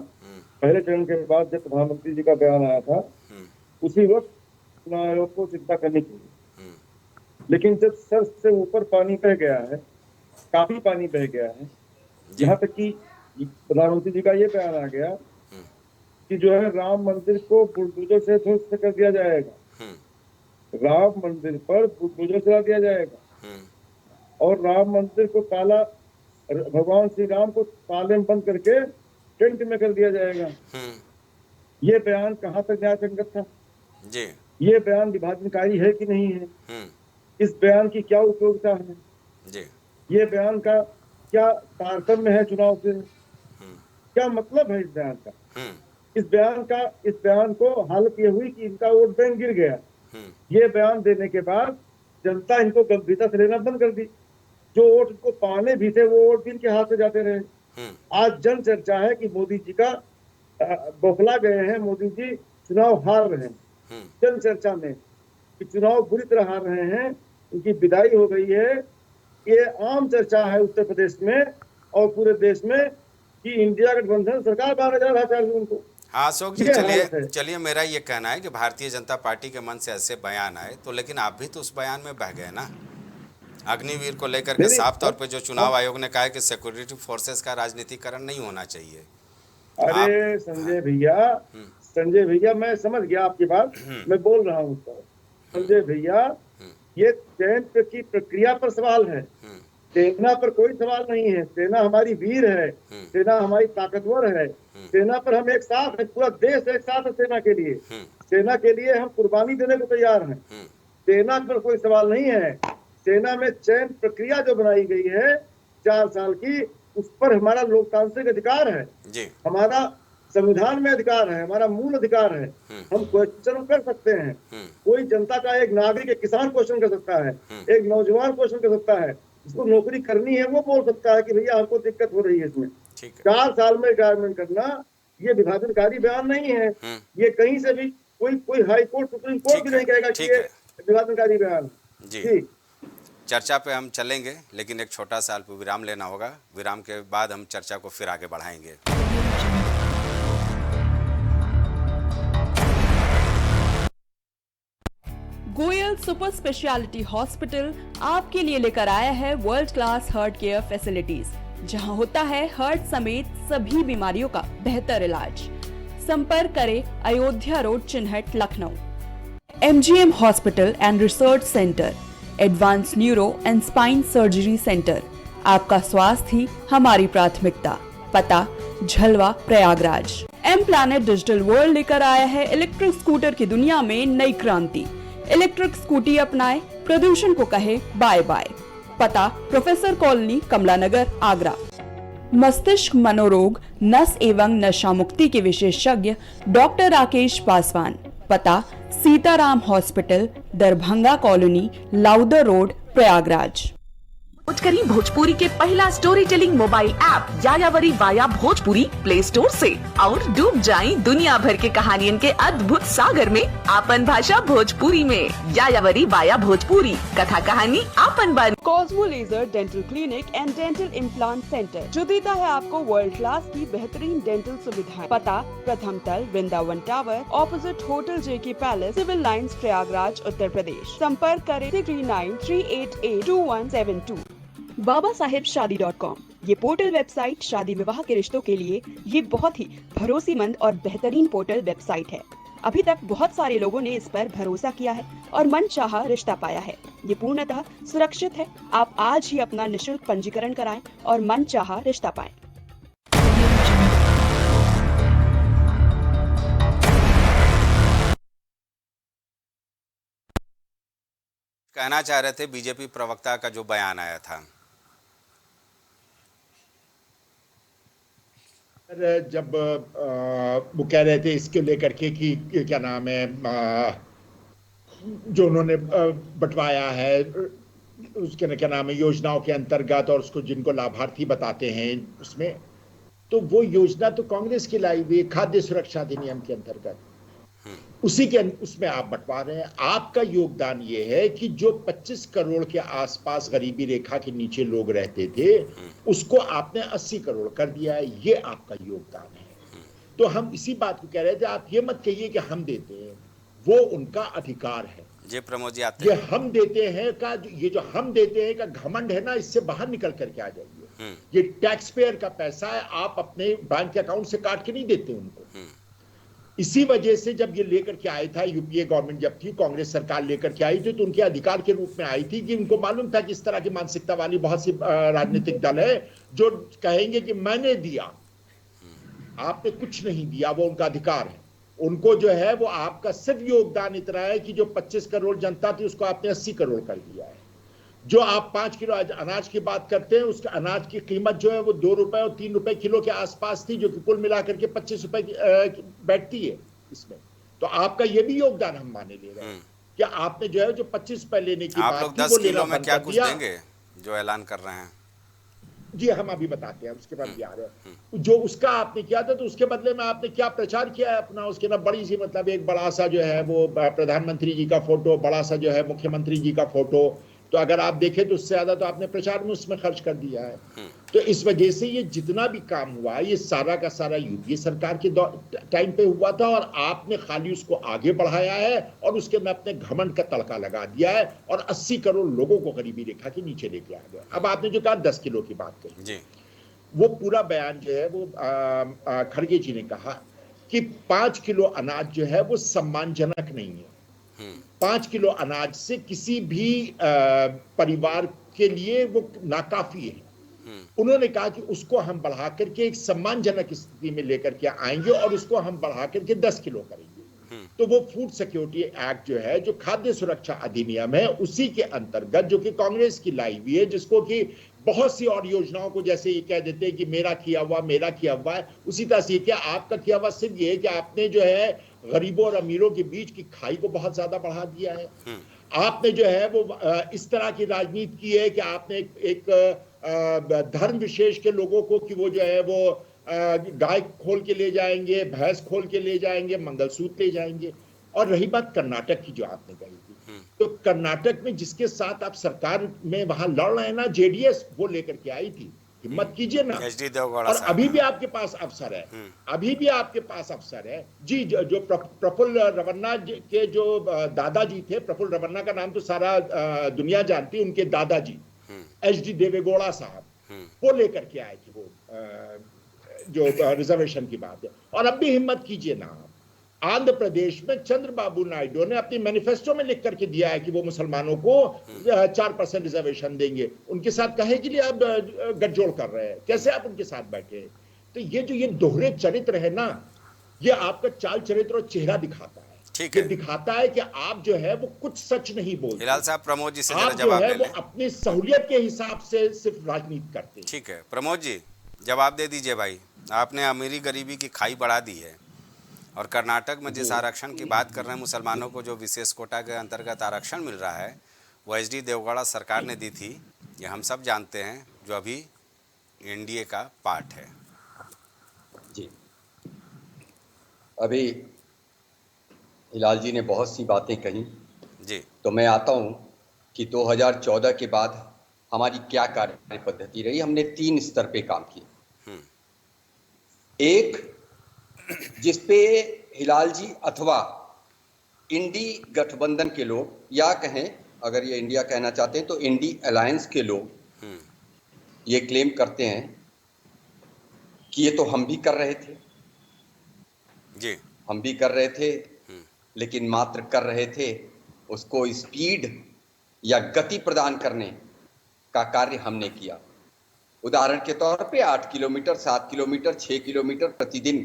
पहले चरण के बाद जब प्रधानमंत्री जी का बयान आया था, उसी वक्त चुनाव आयोग को चिंता करनी चाहिए। लेकिन जब सर से ऊपर पानी बह गया है, काफी पानी बह गया है, यहाँ तक कि प्रधानमंत्री जी का ये बयान आ गया कि जो है राम मंदिर को बुलडोजर से ध्वस्त कर दिया जाएगा, राम मंदिर पर बुलडोजर चला दिया जाएगा और राम मंदिर को ताला, भगवान श्री राम को ताले में बंद करके टेंट में कर दिया जाएगा। ये बयान कहाँ तक न्याय संगत था
जी?
ये बयान विभाजनकारी है कि नहीं है? इस बयान की क्या उपयोगिता है
जी?
ये बयान का क्या तारतम्य है चुनाव से? क्या मतलब है इस बयान का? इस बयान को हालत ये हुई कि इनका वोट बैंक गिर गया। ये बयान देने के बाद जनता इनको गंभीरता से लेना बंद कर दी। जो वोट इनको पाने भी थे वो वोट भी इनके हाथ से जाते रहे। आज जन चर्चा है कि मोदी जी का बौखला गए हैं, मोदी जी चुनाव हार रहे हैं। जन चर्चा में कि चुनाव बुरी तरह हार रहे हैं, उनकी विदाई हो गई है। ये आम चर्चा है उत्तर प्रदेश में और पूरे देश में कि इंडिया गठबंधन सरकार बनाने जा रहा है 4 जून को।
हाँ अशोक जी, चलिए मेरा ये कहना है कि भारतीय जनता पार्टी के मन से ऐसे बयान आए तो, लेकिन आप भी तो उस बयान में बह गए ना। अग्निवीर को लेकर के साफ तौर पे जो चुनाव आयोग ने कहा है कि सिक्योरिटी फोर्सेस का राजनीतिकरण नहीं होना चाहिए।
अरे संजय भैया मैं समझ गया आपकी बात, मैं बोल रहा हूँ सर। संजय भैया, ये चयन की प्रक्रिया पर सवाल है, सेना पर कोई सवाल नहीं है। सेना हमारी वीर है, सेना हमारी ताकतवर है, सेना पर हम एक साथ है, पूरा देश एक साथ है सेना के लिए। सेना के लिए हम कुर्बानी देने को तैयार हैं। सेना पर कोई सवाल नहीं है। सेना में चयन प्रक्रिया जो बनाई गई है 4 साल की, उस पर हमारा लोकतांत्रिक अधिकार है जी। हमारा संविधान में अधिकार है, हमारा मूल अधिकार है। हम क्वेश्चन कर सकते हैं। कोई जनता का, एक नागरिक, एक किसान क्वेश्चन कर सकता है, एक नौजवान क्वेश्चन कर सकता है, जिसको नौकरी करनी है वो बोल सकता है कि भैया हमको दिक्कत हो रही है इसमें। 4 साल में रिटायरमेंट करना ये विभाजनकारी बयान नहीं है। ये कहीं से भी कोई हाई कोर्ट, सुप्रीम कोर्ट भी नहीं कहेगा कि ये विभाजनकारी बयान जी।
चर्चा पे हम चलेंगे, लेकिन एक छोटा सा अल्प विराम लेना होगा। विराम के बाद हम चर्चा को फिर आगे बढ़ाएंगे।
गोयल सुपर स्पेशलिटी हॉस्पिटल आपके लिए लेकर आया है world class heart care facilities, जहां होता है हार्ट समेत सभी बीमारियों का बेहतर इलाज। संपर्क करें Ayodhya road, Chinhat, Lucknow. MGM hospital and research centre, advance neuro and spine surgery centre. आपका स्वास्थ्य ही हमारी प्राथमिकता। पता Jhalwa, Prayagraj. M planet digital world लेकर आया है इलेक्ट्रिक स्कूटर की दुनिया में नई क्रांति। इलेक्ट्रिक स्कूटी अपनाएं, प्रदूषण को कहे बाय बाय। पता प्रोफेसर कॉलोनी, कमला नगर, आगरा। मस्तिष्क मनोरोग, नस एवं नशा मुक्ति के विशेषज्ञ डॉक्टर राकेश पासवान। पता Sitaram hospital, Darbhanga colony, Lowther road, Prayagraj.
करी भोजपुरी के पहला story telling mobile app Yayavari via Bhojpuri play store से और डूब जाएं दुनिया भर के कहानियन के अद्भुत सागर में आपन भाषा भोजपुरी में। यायावरी वाया भोजपुरी, कथा कहानी आपन बानी।
Cosmo laser dental clinic and dental implant centre, जो देता है आपको वर्ल्ड क्लास की बेहतरीन डेंटल सुविधाएं। पता प्रथम तल, Vrindavan tower, opposite hotel JK palace, civil lines, Prayagraj, Uttar Pradesh. संपर्क करें 3938822172। BabaSahebShadi.com, ये पोर्टल वेबसाइट शादी विवाह के रिश्तों के लिए ये बहुत ही भरोसेमंद और बेहतरीन पोर्टल वेबसाइट है। अभी तक बहुत सारे लोगों ने इस पर भरोसा किया है और मनचाहा रिश्ता पाया है। ये पूर्णतः सुरक्षित है। आप आज ही अपना निशुल्क पंजीकरण कराएं और मनचाहा रिश्ता पाएं।
कहना चाह रहे थे बीजेपी प्रवक्ता का जो बयान आया था।
जब वो कह रहे थे इसके लेकर के कि क्या नाम है, जो उन्होंने बंटवाया है उसके क्या नाम है योजनाओं के अंतर्गत, और उसको जिनको लाभार्थी बताते हैं उसमें, तो वो योजना तो कांग्रेस की लाई हुई खाद्य सुरक्षा अधिनियम के अंतर्गत, उसी के उसमें आप बंटवा रहे हैं। आपका योगदान ये है कि जो 25 करोड़ के आसपास गरीबी रेखा के नीचे लोग रहते थे उसको आपने 80 करोड़ कर दिया है, ये आपका योगदान है। तो हम इसी बात को कह रहे थे, आप ये मत कहिए कि हम देते हैं, वो उनका अधिकार है।
जी प्रमोद जी आते
ये
हैं।
हम देते हैं का, ये जो हम देते हैं का घमंड है ना, इससे बाहर निकल करके आ जाइए। ये टैक्स पेयर का पैसा है, आप अपने बैंक अकाउंट से काट के नहीं देते उनको। इसी वजह से जब ये लेकर के आया था, यूपीए गवर्नमेंट जब थी, कांग्रेस सरकार लेकर के आई थी, तो उनके अधिकार के रूप में आई थी कि उनको मालूम था कि इस तरह की मानसिकता वाली बहुत सी राजनीतिक दल है जो कहेंगे कि मैंने दिया, आपने कुछ नहीं दिया, वो उनका अधिकार है। उनको जो है वो आपका सिर्फ योगदान इतना है कि जो 25 करोड़ जनता थी उसको आपने 80 करोड़ कर दिया है। जो आप 5 किलो अनाज की बात करते हैं, उसका अनाज की कीमत जो है वो 2 रुपए और 3 रुपए किलो के आसपास थी, जो कि कुल मिलाकर के 25 रुपए बैठती है इसमें। तो आपका ये भी योगदान हम माने ले रहे हैं कि आपने जो है जो 25 रुपए लेने की
आप
बात
लोग
थी
10
वो
किलो
लेना
में
बंद
क्या
कर
कुछ
दिया।
देंगे जो ऐलान कर रहे हैं?
जी हम अभी बताते हैं, उसके बाद भी आ रहे हैं। जो उसका आपने किया था, तो उसके बदले में आपने क्या प्रचार किया है अपना, उसके ना बड़ी सी मतलब एक बड़ा सा जो है वो प्रधानमंत्री जी का फोटो, बड़ा सा जो है मुख्यमंत्री जी का फोटो, तो अगर आप देखें तो उससे ज्यादा तो आपने प्रचार में उसमें खर्च कर दिया है। तो इस वजह से ये जितना भी काम हुआ है, ये सारा का सारा यूपीए सरकार के टाइम पे हुआ था, और आपने खाली उसको आगे बढ़ाया है और उसके अंदर अपने घमंड का तड़का लगा दिया है और 80 करोड़ लोगों को गरीबी रेखा के नीचे लेके आ गया। अब आपने जो कहा 10 किलो की बात कही
जी,
वो पूरा बयान जो है वो खड़गे जी ने कहा कि 5 किलो अनाज जो है वो सम्मानजनक नहीं है। 5 किलो अनाज से किसी भी परिवार के लिए वो नाकाफी है। उन्होंने कहा कि उसको हम बढ़ा करके एक सम्मानजनक स्थिति में लेकर के आएंगे और उसको हम बढ़ा करके 10 किलो करेंगे। तो वो फूड सिक्योरिटी एक्ट जो है, जो खाद्य सुरक्षा अधिनियम है, उसी के अंतर्गत जो कि कांग्रेस की लाई हुई है, जिसको कि बहुत सी और योजनाओं को जैसे ये कह देते हैं कि मेरा किया हुआ है, उसी तरह से क्या आपका किया हुआ सिर्फ ये है कि आपने जो है गरीबों और अमीरों के बीच की खाई को बहुत ज्यादा बढ़ा दिया है। आपने जो है वो इस तरह की राजनीति की है कि आपने एक धर्म विशेष के लोगों को कि वो जो है वो गाय खोल के ले जाएंगे, भैंस खोल के ले जाएंगे, मंगलसूत्र ले जाएंगे। और रही बात कर्नाटक की जो आपने कही थी, तो कर्नाटक में जिसके साथ आप सरकार में वहां लड़ रहे हैं ना, जेडीएस, वो लेकर के आई थी। हिम्मत कीजिए ना,
एचडी देवगौड़ा
और
साहब।
अभी भी आपके पास अवसर है, अभी भी आपके पास अवसर है जी। जो प्रफुल्ल रवन्ना के जो दादाजी थे, प्रफुल्ल रवन्ना का नाम तो सारा दुनिया जानती है, उनके दादाजी एचडी देवेगौड़ा साहब, वो लेकर के आए थे वो जो रिजर्वेशन की बात है। और अब भी हिम्मत कीजिए ना, आंध्र प्रदेश में चंद्रबाबू नायडू ने अपनी मैनिफेस्टो में लिख करके दिया है कि वो मुसलमानों को 4% रिजर्वेशन देंगे। उनके साथ कहे के लिए आप गठजोड़ कर रहे हैं, कैसे आप उनके साथ बैठे? तो ये दोहरे चरित्र है ना, ये आपका चाल चरित्र और चेहरा दिखाता है।
ठीक
ये
है।
दिखाता है कि आप जो है वो कुछ सच नहीं बोलते।
हिलाल साहब, प्रमोद जी से जरा
आप जो
जवाब
है
ले
वो
लें।
अपनी सहूलियत के हिसाब से सिर्फ राजनीति करते हैं।
ठीक है प्रमोद जी, जवाब दे दीजिए भाई। आपने अमीरी गरीबी की खाई बढ़ा दी है, और कर्नाटक में जिस आरक्षण की बात कर रहे हैं, मुसलमानों को जो विशेष कोटा के अंतर्गत आरक्षण मिल रहा है, वो एचडी देवगौड़ा सरकार ने दी थी, ये हम सब जानते हैं, जो अभी एनडीए का पार्ट है।
जी, अभी हिलाल जी ने बहुत सी बातें कही
जी,
तो मैं आता हूं कि 2014 के बाद हमारी क्या कार्य पद्धति रही। हमने 3 स्तर पे काम किया। एक, जिसपे हिलाल जी अथवा इंडी गठबंधन के लोग, या कहें अगर ये इंडिया कहना चाहते हैं तो इंडी अलायंस के लोग ये क्लेम करते हैं कि ये तो हम भी कर रहे थे
जी,
हम भी कर रहे थे, लेकिन मात्र कर रहे थे, उसको स्पीड या गति प्रदान करने का कार्य हमने किया। उदाहरण के तौर पे 8 किलोमीटर, 7 किलोमीटर, 6 किलोमीटर प्रतिदिन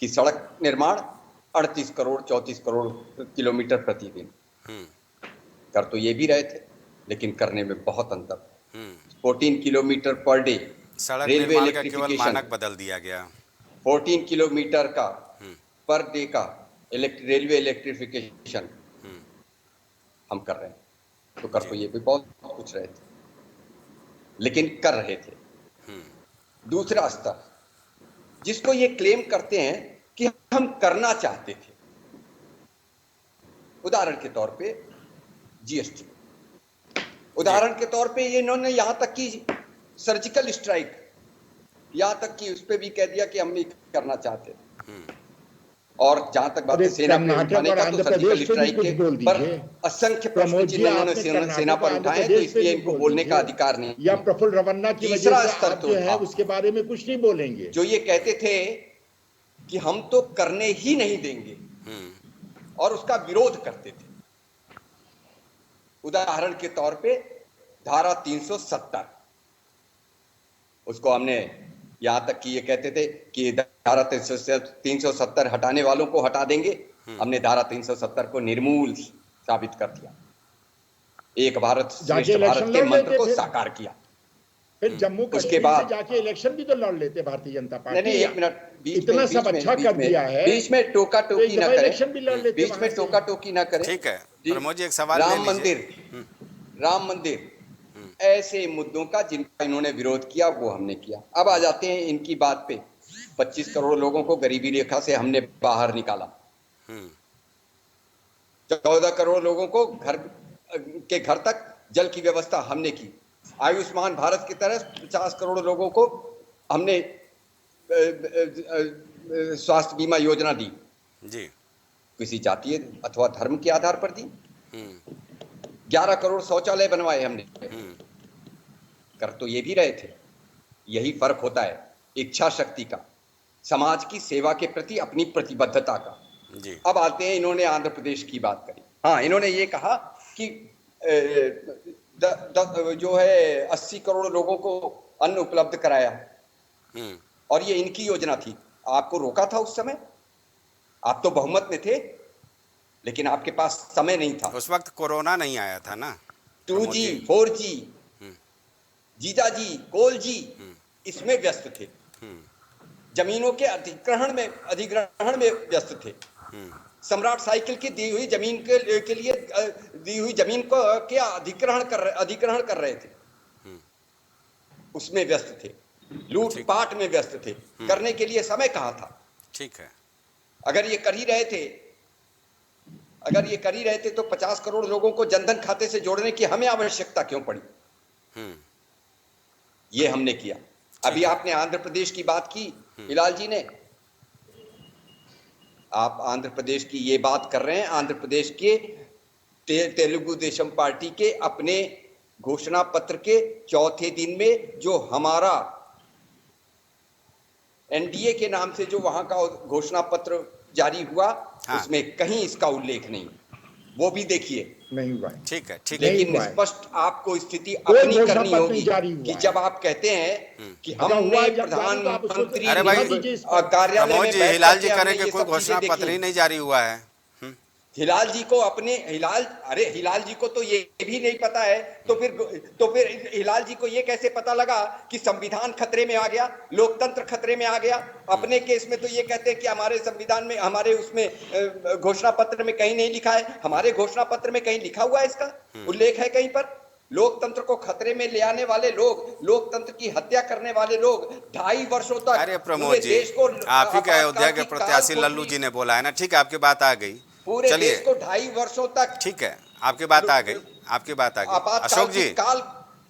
की सड़क निर्माण, 38 करोड़ 34 करोड़ किलोमीटर प्रतिदिन। कर तो ये भी रहे थे, लेकिन करने में बहुत अंतर। 14 किलोमीटर पर डे
सड़क
रेलवे
निर्माण का केवल
इलेक्ट्रिफिकेशन,
मानक बदल दिया गया।
14 किलोमीटर का पर डे का रेलवे इलेक्ट्रिफिकेशन हम कर रहे हैं। तो कर तो ये भी बहुत कुछ रहे थे, लेकिन कर रहे थे। दूसरा स्तर, जिसको ये क्लेम करते हैं कि हम करना चाहते थे, उदाहरण के तौर पे जीएसटी, उदाहरण के तौर पे ये इन्होंने यहां तक कि सर्जिकल स्ट्राइक, यहां तक कि उस पे भी कह दिया कि हम नहीं करना चाहते। और जहां तक बात है सेना पे
कर्नाटक
उठाने
और
का, तो
आंध्र
सर्जिकल
प्रदेश पे भी
स्ट्राइक
कुछ
के
बोल
पर
दीजिए।
असंख्य प्रश्न
प्रमोद जी,
जिन्हें उन्होंने
आपने
सेना पर
कर्नाटक और
उठाए
आंध्र
तो
प्रदेश पे
इसलिए
भी
इनको
बोल
बोलने का
दीजिए।
अधिकार नहीं
या
है।
प्रफुल्ल रमन्ना की वजह
तीसरा
से
स्तर
आप
तो
जो है
था
उसके बारे में कुछ नहीं बोलेंगे।
जो ये कहते थे कि हम तो करने ही नहीं देंगे और उसका विरोध करते थे। उदाहरण के तौर पे धारा 370, उसको हमने यहां तक कि ये कहते थे कि धारा 370 हटाने वालों को हटा देंगे, हमने धारा 370 को निर्मूल साबित कर दिया। एक भारत
जाके
श्रेष्ठ भारत
इलेक्शन
के
लड़
मंत्र
लेते
को
फिर।
साकार किया।
फिर जम्मू
उसके
कश्मीर से
बाद
जाके इलेक्शन भी तो लड़ लेते भारतीय जनता
नहीं
पार्टी।
नहीं, एक मिनट,
इतना सब अच्छा कर दिया है,
बीच में टोका
तो
टोकी
एक
ना
दफा
करें,
इलेक्शन भी लड़ लेते
बीच
वहां
में
से।
टोका टोकी ना करें।
ठीक है
जी,
प्रमोद जी, एक सवाल ले
राम
लीजिए।
मंदिर, राम मंदिर ऐसे मुद्दों का जिनका इन्होंने विरोध किया वो हमने किया। अब आ जाते हैं इनकी बात पे। 25 करोड़ लोगों को गरीबी रेखा से हमने बाहर निकाला, 14 करोड़ लोगों को घर के घर तक जल की व्यवस्था हमने की। आयुष्मान भारत की तरह 50 करोड़ लोगों को हमने स्वास्थ्य बीमा योजना दी
जी।
किसी जातीय अथवा धर्म के आधार पर दी। 11 करोड़ शौचालय बनवाए हमने। कर तो ये भी रहे थे। यही फर्क होता है इच्छा शक्ति का, समाज की सेवा के प्रति अपनी प्रतिबद्धता का।
जी।
अब आते हैं, इन्होंने आंध्र प्रदेश की बात करी। हाँ, इन्होंने ये कहा कि जो है 80 करोड़ लोगों को अन्न उपलब्ध कराया और ये इनकी योजना थी। आपको रोका था उस समय? आप तो बहुमत में थे, लेकिन आपके पास समय नहीं था।
उस वक्त कोरोना नहीं आया था ना।
2G 4G जीजाजी कोलजी इसमें व्यस्त थे, जमीनों के अधिग्रहण में व्यस्त थे। सम्राट साइकिल की दी हुई जमीन के लिए दी हुई जमीन को क्या अधिग्रहण कर रहे थे, उसमें व्यस्त थे। लूटपाट में व्यस्त थे, करने के लिए समय कहाँ था?
ठीक है।
अगर ये कर ही रहे थे तो 50 करोड़ लोगों को जनधन खाते से जोड़ने की हमें आवश्यकता क्यों पड़ी? ये हमने किया। अभी आपने आंध्र प्रदेश की बात की, हिलाल जी ने, आप आंध्र प्रदेश की ये बात कर रहे हैं। आंध्र प्रदेश के तेलुगु देशम पार्टी के अपने घोषणा पत्र के चौथे दिन में जो हमारा एनडीए के नाम से जो वहां का घोषणा पत्र जारी हुआ, उसमें कहीं इसका उल्लेख नहीं। वो भी देखिए,
नहीं हुआ।
ठीक है, ठीक है।
लेकिन स्पष्ट आपको स्थिति अपनी करनी होगी कि जब आप कहते हैं कि हमने प्रधानमंत्री
अरे भाई
कार्यालय
प्रमोद
में
जी, हिलाल जी करें कि कोई घोषणा पत्र ही नहीं जारी हुआ है।
हिलाल जी को हिलाल जी को तो ये भी नहीं पता है, तो फिर हिलाल जी को ये कैसे पता लगा कि संविधान खतरे में आ गया, लोकतंत्र खतरे में आ गया? अपने केस में तो ये कहते हैं कि हमारे संविधान में, हमारे उसमें घोषणा पत्र में कहीं नहीं लिखा है। हमारे घोषणा पत्र में कहीं लिखा हुआ है, इसका उल्लेख है कहीं पर? लोकतंत्र को खतरे में ले आने वाले लोग, लोकतंत्र की हत्या करने वाले लोग 2.5 वर्षों तक,
अरे प्रमोद जी, आप ही के अयोध्या के प्रत्याशी लल्लू जी ने बोला है ना। ठीक है, आपकी बात आ गई।
पूरे देश को 2.5 वर्षों तक,
ठीक है, आपकी बात आ गई। अशोक जी,
काल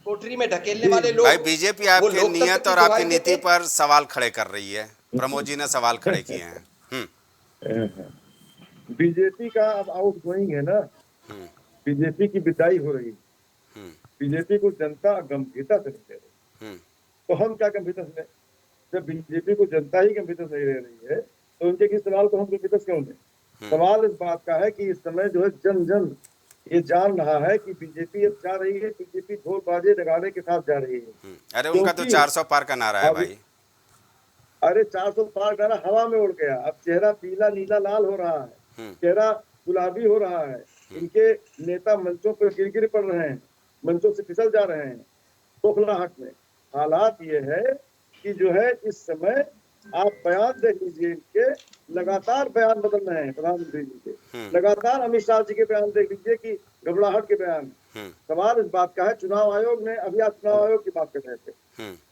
कोठरी में ढकेलने वाले लोग।
भाई बीजेपी आपकी नियत और आपकी नीति पर सवाल खड़े कर रही है। प्रमोद जी ने सवाल खड़े किए हैं।
बीजेपी का अब आउट गोइंग है ना, बीजेपी की विदाई हो रही है। बीजेपी को जनता गंभीरता से नहीं ले रही, तो हम क्या गंभीरता से? जब बीजेपी को जनता ही गंभीरता से ले रही है तो उनके किस सवाल को हम गंभीरता से क्यों लें? सवाल इस बात का है कि इस समय जो है जन ये जान रहा है कि बीजेपी अब जा रही है, बीजेपी ढोल बाजे नगाड़े के साथ जा रही है।
अरे उनका तो 400 पार का नारा है भाई।
अरे 400 पार का नारा हवा में उड़ गया। अब चेहरा पीला नीला लाल हो रहा है, चेहरा गुलाबी हो रहा है। इनके नेता मंचों पर गिर पड़ रहे हैं, मंचों से फिसल जा रहे हैं खोखलाहट में। हालात ये है कि जो है इस समय आप बयान देख लीजिए, इनके लगातार बयान बदल रहे हैं प्रधानमंत्री जी के, लगातार अमित शाह जी के बयान देख लीजिए कि घबराहट के बयान। सवाल इस बात का है, चुनाव आयोग ने, अभी आप चुनाव आयोग की बात कर रहे थे,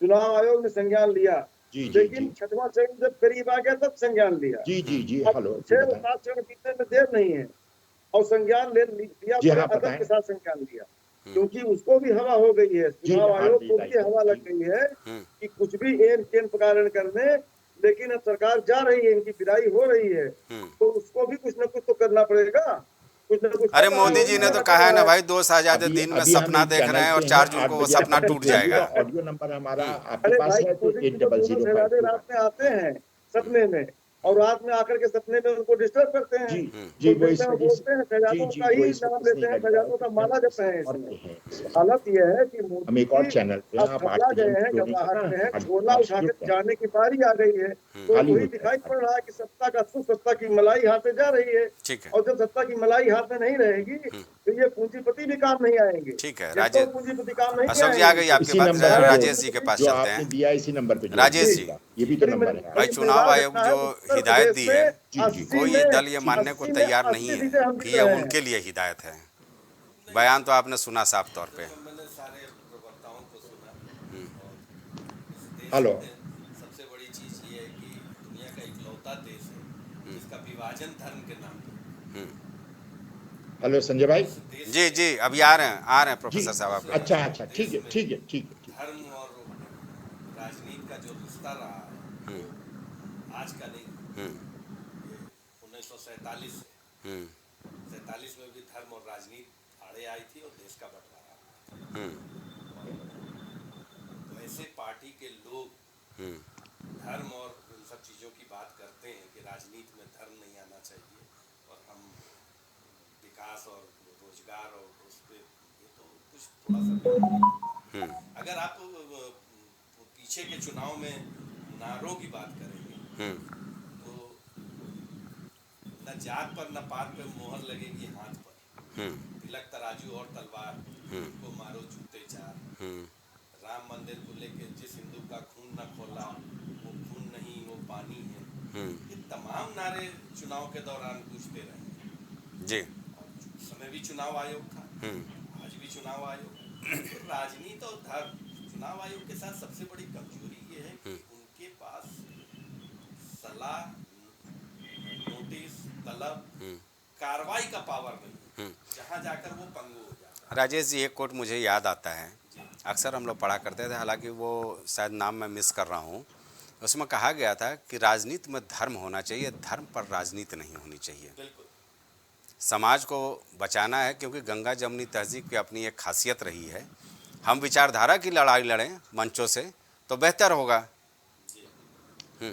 चुनाव आयोग ने संज्ञान लिया, लेकिन 6वां चरण जब करीब आ गया तब संज्ञान लिया। 6-7 चरण बीतने में देर नहीं है और संज्ञान ले लिया, अदब के साथ संज्ञान लिया, क्योंकि उसको भी हवा हो गई है, चुनाव आयोग को भी हवा लग गई है कि कुछ भी एन केन प्रकारण करने लेकिन अब सरकार जा रही है, इनकी विदाई हो रही है, तो उसको भी कुछ ना कुछ तो करना पड़ेगा, कुछ ना कुछ।
अरे मोदी जी ने तो कहा है ना भाई, 2 शहजादे दिन में सपना देख रहे हैं और 4 जून को वो सपना टूट जाएगा।
ऑडियो नंबर हमारा आपके पास है तो 8005
रात में आते हैं सपने में, और रात में आकर के सपने में उनको डिस्टर्ब करते हैं।
जी
बोलते हैं शहजादों का ही नाम लेते हैं, शहजादों का माला जपते हैं इसमें। हालत यह है कि
हम एक और चैनल पे
अब घबरा गए हैं, घबराहट में है, झोला उठा के जाने की बारी आ गई है। तो वही दिखाई पड़ रहा है कि सत्ता की मलाई हाथ से जा रही है, और जब सत्ता की मलाई हाथ में नहीं रहेगी तो ये पूंजीपति भी काम नहीं आएंगे।
ठीक है राजेश,
पूंजीपति काम नहीं
अशोक जी आ गई आपके पास, राजेश जी के पास चलते हैं।
दिया इसी नंबर पे
राजेश जी,
ये भी तो नंबर है
भाई चुनाव आयोग जो हिदायत दी है, कोई दल ये मानने को तैयार नहीं है कि ये उनके लिए हिदायत है। बयान तो आपने सुना साफ तौर पे।
मैंने सारे प्रवक्ताओं को सुना।
हेलो,
सबसे बड़ी चीज ये है कि दुनिया का इकलौता देश है जिसका विभाजन धर्म के नाम पे।
हेलो संजय भाई।
जी जी, अभी आ रहे हैं प्रोफेसर साहब आपके।
अच्छा, ठीक है।
धर्म और राजनीति का जो रिश्ता रहा है आज का नहीं, 1947 से 47 में भी धर्म और राजनीति आड़े आई थी और देश का बंटवारा। तो ऐसे पार्टी के लोग धर्म और इन सब चीज़ों की बात करते हैं कि राजनीति में धर्म नहीं आना चाहिए और हम विकास और रोजगार और उस पर ये तो कुछ थोड़ा सा। अगर आप पीछे के चुनाव में नारों की बात करेंगे तो न जात पर न पात पे मोहर लगेगी हाथ पर, तिलक तराजू और तलवार को मारो जूते चार, राम मंदिर को लेके जिस हिंदू का खून न खोला वो खून नहीं वो पानी है। ये तमाम नारे चुनाव के दौरान गूंजते रहे
जी।
उस समय भी चुनाव आयोग था, आज भी चुनाव आयोग। तो राजनीति और धर्म, चुनाव आयोग के साथ सबसे बड़ी कमजोरी ये है कि उनके पास सलाह, नोटिस, तलब, कार्रवाई का पावर नहीं है, जहां जाकर वो पंगु हो जाता है।
राजेश जी, एक कोट मुझे याद आता है, अक्सर हम लोग पढ़ा करते थे, हालांकि वो शायद नाम मैं मिस कर रहा हूँ। उसमें कहा गया था कि राजनीति में धर्म होना चाहिए, धर्म पर राजनीति नहीं होनी चाहिए।
बिल्कुल।
समाज को बचाना है, क्योंकि गंगा जमुनी तहजीब की अपनी एक खासियत रही है। हम विचारधारा की लड़ाई लड़ें मंचों से तो बेहतर होगा।
तो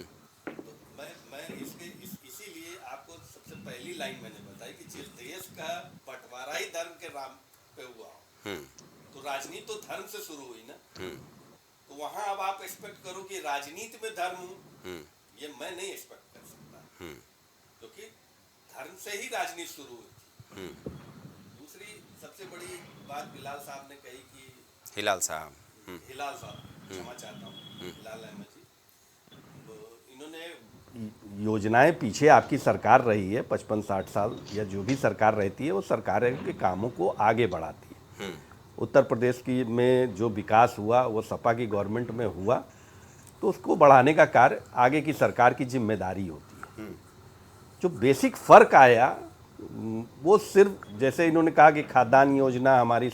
मैं इसीलिए आपको सबसे पहली लाइन मैंने बताई कि जिस देश का बंटवारा ही धर्म के नाम पे हुआ तो राजनीति तो धर्म से शुरू हुई ना। तो वहां अब आप एक्सपेक्ट करो कि राजनीति में धर्म हो, ये मैं नहीं एक्सपेक्ट कर सकता, क्योंकि धर्म से ही राजनीति शुरू हुई थी। दूसरी सबसे बड़ी बात बिलाल साहब ने कही कि
हिलाल साहब,
क्षमा चाहता हूँ, हिलाल अहमद जी, तो इन्होंने योजनाएं पीछे आपकी सरकार रही है 55-60 साल, या जो भी सरकार रहती है वो सरकार के कामों को आगे बढ़ाती है। उत्तर प्रदेश की में जो विकास हुआ वो सपा की गवर्नमेंट में हुआ, तो उसको बढ़ाने का कार्य आगे की सरकार की जिम्मेदारी होती है। जो बेसिक फ़र्क आया वो सिर्फ, जैसे इन्होंने कहा कि खाद्यान्न योजना हमारी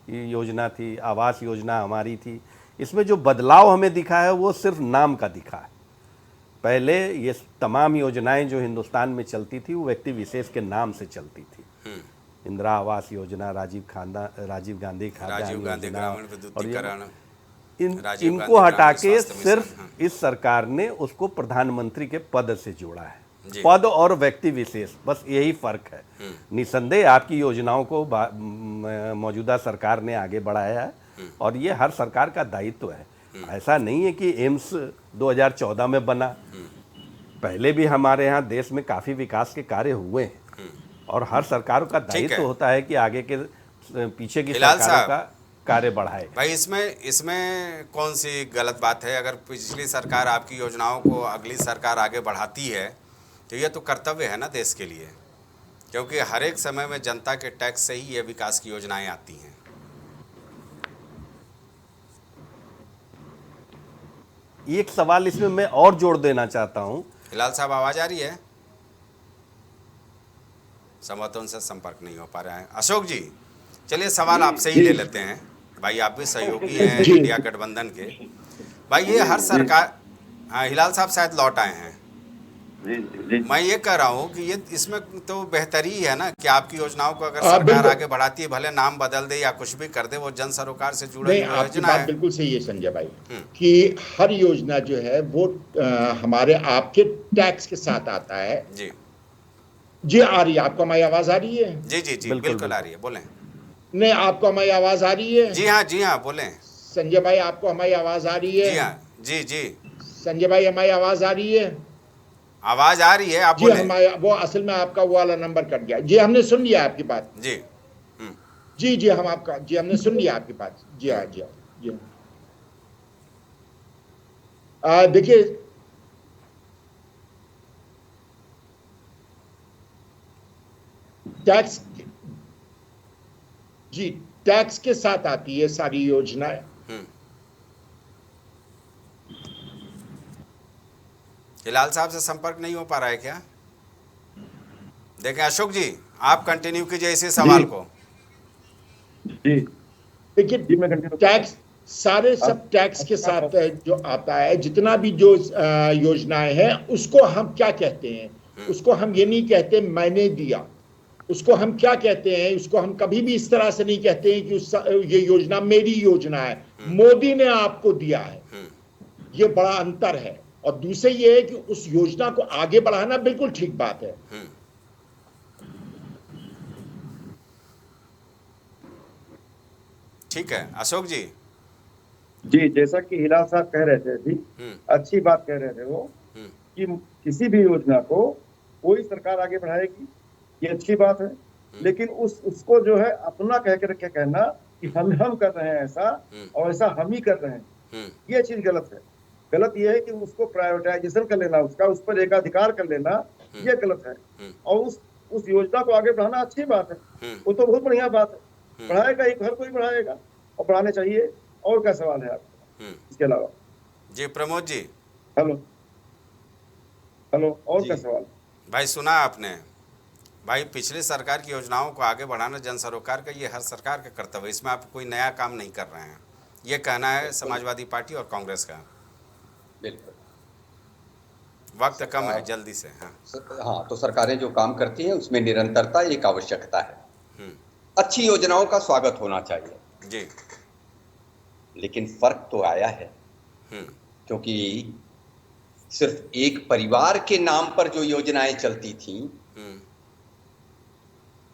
योजना थी, आवास योजना हमारी थी, इसमें जो बदलाव हमें दिखा है वो सिर्फ नाम का दिखा है। पहले ये तमाम योजनाएं जो हिंदुस्तान में चलती थी वो व्यक्ति विशेष के नाम से चलती थी। इंदिरा आवास योजना, राजीव गांधी खाद्यान्न
ग्रामीण विद्युतीकरण,
इनको हटा के सिर्फ इस सरकार ने उसको प्रधानमंत्री के पद से जोड़ा है। पद और व्यक्ति विशेष, बस यही फर्क है। निसंदेह आपकी योजनाओं को मौजूदा सरकार ने आगे बढ़ाया है और ये हर सरकार का दायित्व है। ऐसा नहीं है कि एम्स 2014 में बना, पहले भी हमारे यहाँ देश में काफ़ी विकास के कार्य हुए हैं और हर सरकार का दायित्व होता है कि आगे के पीछे की सरकारों का कार्य बढ़ाए।
भाई इसमें कौन सी गलत बात है? अगर पिछली सरकार आपकी योजनाओं को अगली सरकार आगे बढ़ाती है तो ये तो कर्तव्य है ना देश के लिए, क्योंकि हर एक समय में जनता के टैक्स से ही ये विकास की योजनाएं आती हैं।
एक सवाल इसमें मैं और जोड़ देना चाहता हूं।
हिलाल साहब, आवाज आ रही है? संभवतः उनसे संपर्क नहीं हो पा रहा है। अशोक जी, चलिए सवाल आपसे ही ले लेते हैं। भाई आप भी सहयोगी हैं इंडिया गठबंधन के। भाई ये हर सरकार, हाँ, हिलाल साहब शायद लौट आए हैं।
जी जी
मैं ये कह रहा हूँ कि ये इसमें तो बेहतरी है ना कि आपकी योजनाओं को अगर
हाँ,
सरकार
बिल्कुल।
आगे बढ़ाती है, भले नाम बदल दे या कुछ भी कर दे, वो जन सरोकार से जुड़ा
नहीं,
हुआ
आपकी
योजना
बात
है।
बिल्कुल सही है संजय भाई कि हर योजना जो है वो हमारे आपके टैक्स के साथ आता है।
जी
जी आ रही है, आपको हमारी आवाज आ रही है?
जी जी जी,
बिल्कुल,
बिल्कुल आ रही है, बोलें।
नहीं, आपको हमारी आवाज आ रही है?
जी हाँ, बोलें।
संजय भाई, आपको हमारी आवाज आ रही है?
जी हाँ, जी जी,
संजय भाई, हमारी आवाज आ रही है?
आवाज आ रही है, आप
जी,
बोलें।
हमारे वो असल में आपका वो वाला नंबर कट गया। जी, हमने सुन लिया आपकी बात।
जी
जी, हमने सुन लिया आपकी बात। जी हाँ, जी हाँ, जी हाँ। देखिए, टैक्स, जी, टैक्स के साथ आती है सारी योजनाएं।
हिलाल साहब से संपर्क नहीं हो पा रहा है क्या? देखें अशोक जी, आप कंटिन्यू कीजिए इसी सवाल को।
जी
देखिए,
जी, मैं कंटिन्यू
टैक्स, सारे सब टैक्स के साथ जो आता है, जितना भी जो योजनाएं हैं, उसको हम क्या कहते हैं? उसको हम ये नहीं कहते मैंने दिया। उसको हम क्या कहते हैं? उसको हम कभी भी इस तरह से नहीं कहते हैं कि ये योजना मेरी योजना है, मोदी ने आपको दिया है। ये बड़ा अंतर है। और दूसरे ये है कि उस योजना को आगे बढ़ाना बिल्कुल ठीक बात है।
ठीक है अशोक जी।
जी, जैसा कि हिलाल साहब कह रहे थे अभी, अच्छी बात कह रहे थे वो कि किसी भी योजना को कोई सरकार आगे बढ़ाएगी, ये अच्छी बात है। लेकिन उसको जो है अपना कह कर के कहना कि हम कर रहे हैं ऐसा और ऐसा हम ही कर रहे हैं, ये चीज गलत है। गलत ये है कि उसको प्राइवेटाइजेशन कर लेना, उसका उस पर एकाधिकार कर लेना, ये गलत है। और उस योजना को आगे बढ़ाना अच्छी बात है, वो तो बहुत बढ़िया बात है। बढ़ाएगा ही, हर कोई बढ़ाएगा और बढ़ाने चाहिए। और क्या सवाल है आपका इसके अलावा?
जी प्रमोद जी।
हेलो, और क्या सवाल?
भाई सुना आपने, भाई पिछली सरकार की योजनाओं को आगे बढ़ाना जन सरोकार का, ये हर सरकार का कर्तव्य है, इसमें आप कोई नया काम नहीं कर रहे हैं, ये कहना है समाजवादी पार्टी और कांग्रेस का।
बिल्कुल,
वक्त कम है, जल्दी से।
हाँ, तो सरकारें जो काम करती हैं उसमें निरंतरता एक आवश्यकता है। अच्छी योजनाओं का स्वागत होना चाहिए
जी,
लेकिन फर्क तो आया है, क्योंकि सिर्फ एक परिवार के नाम पर जो योजनाएं चलती थीं,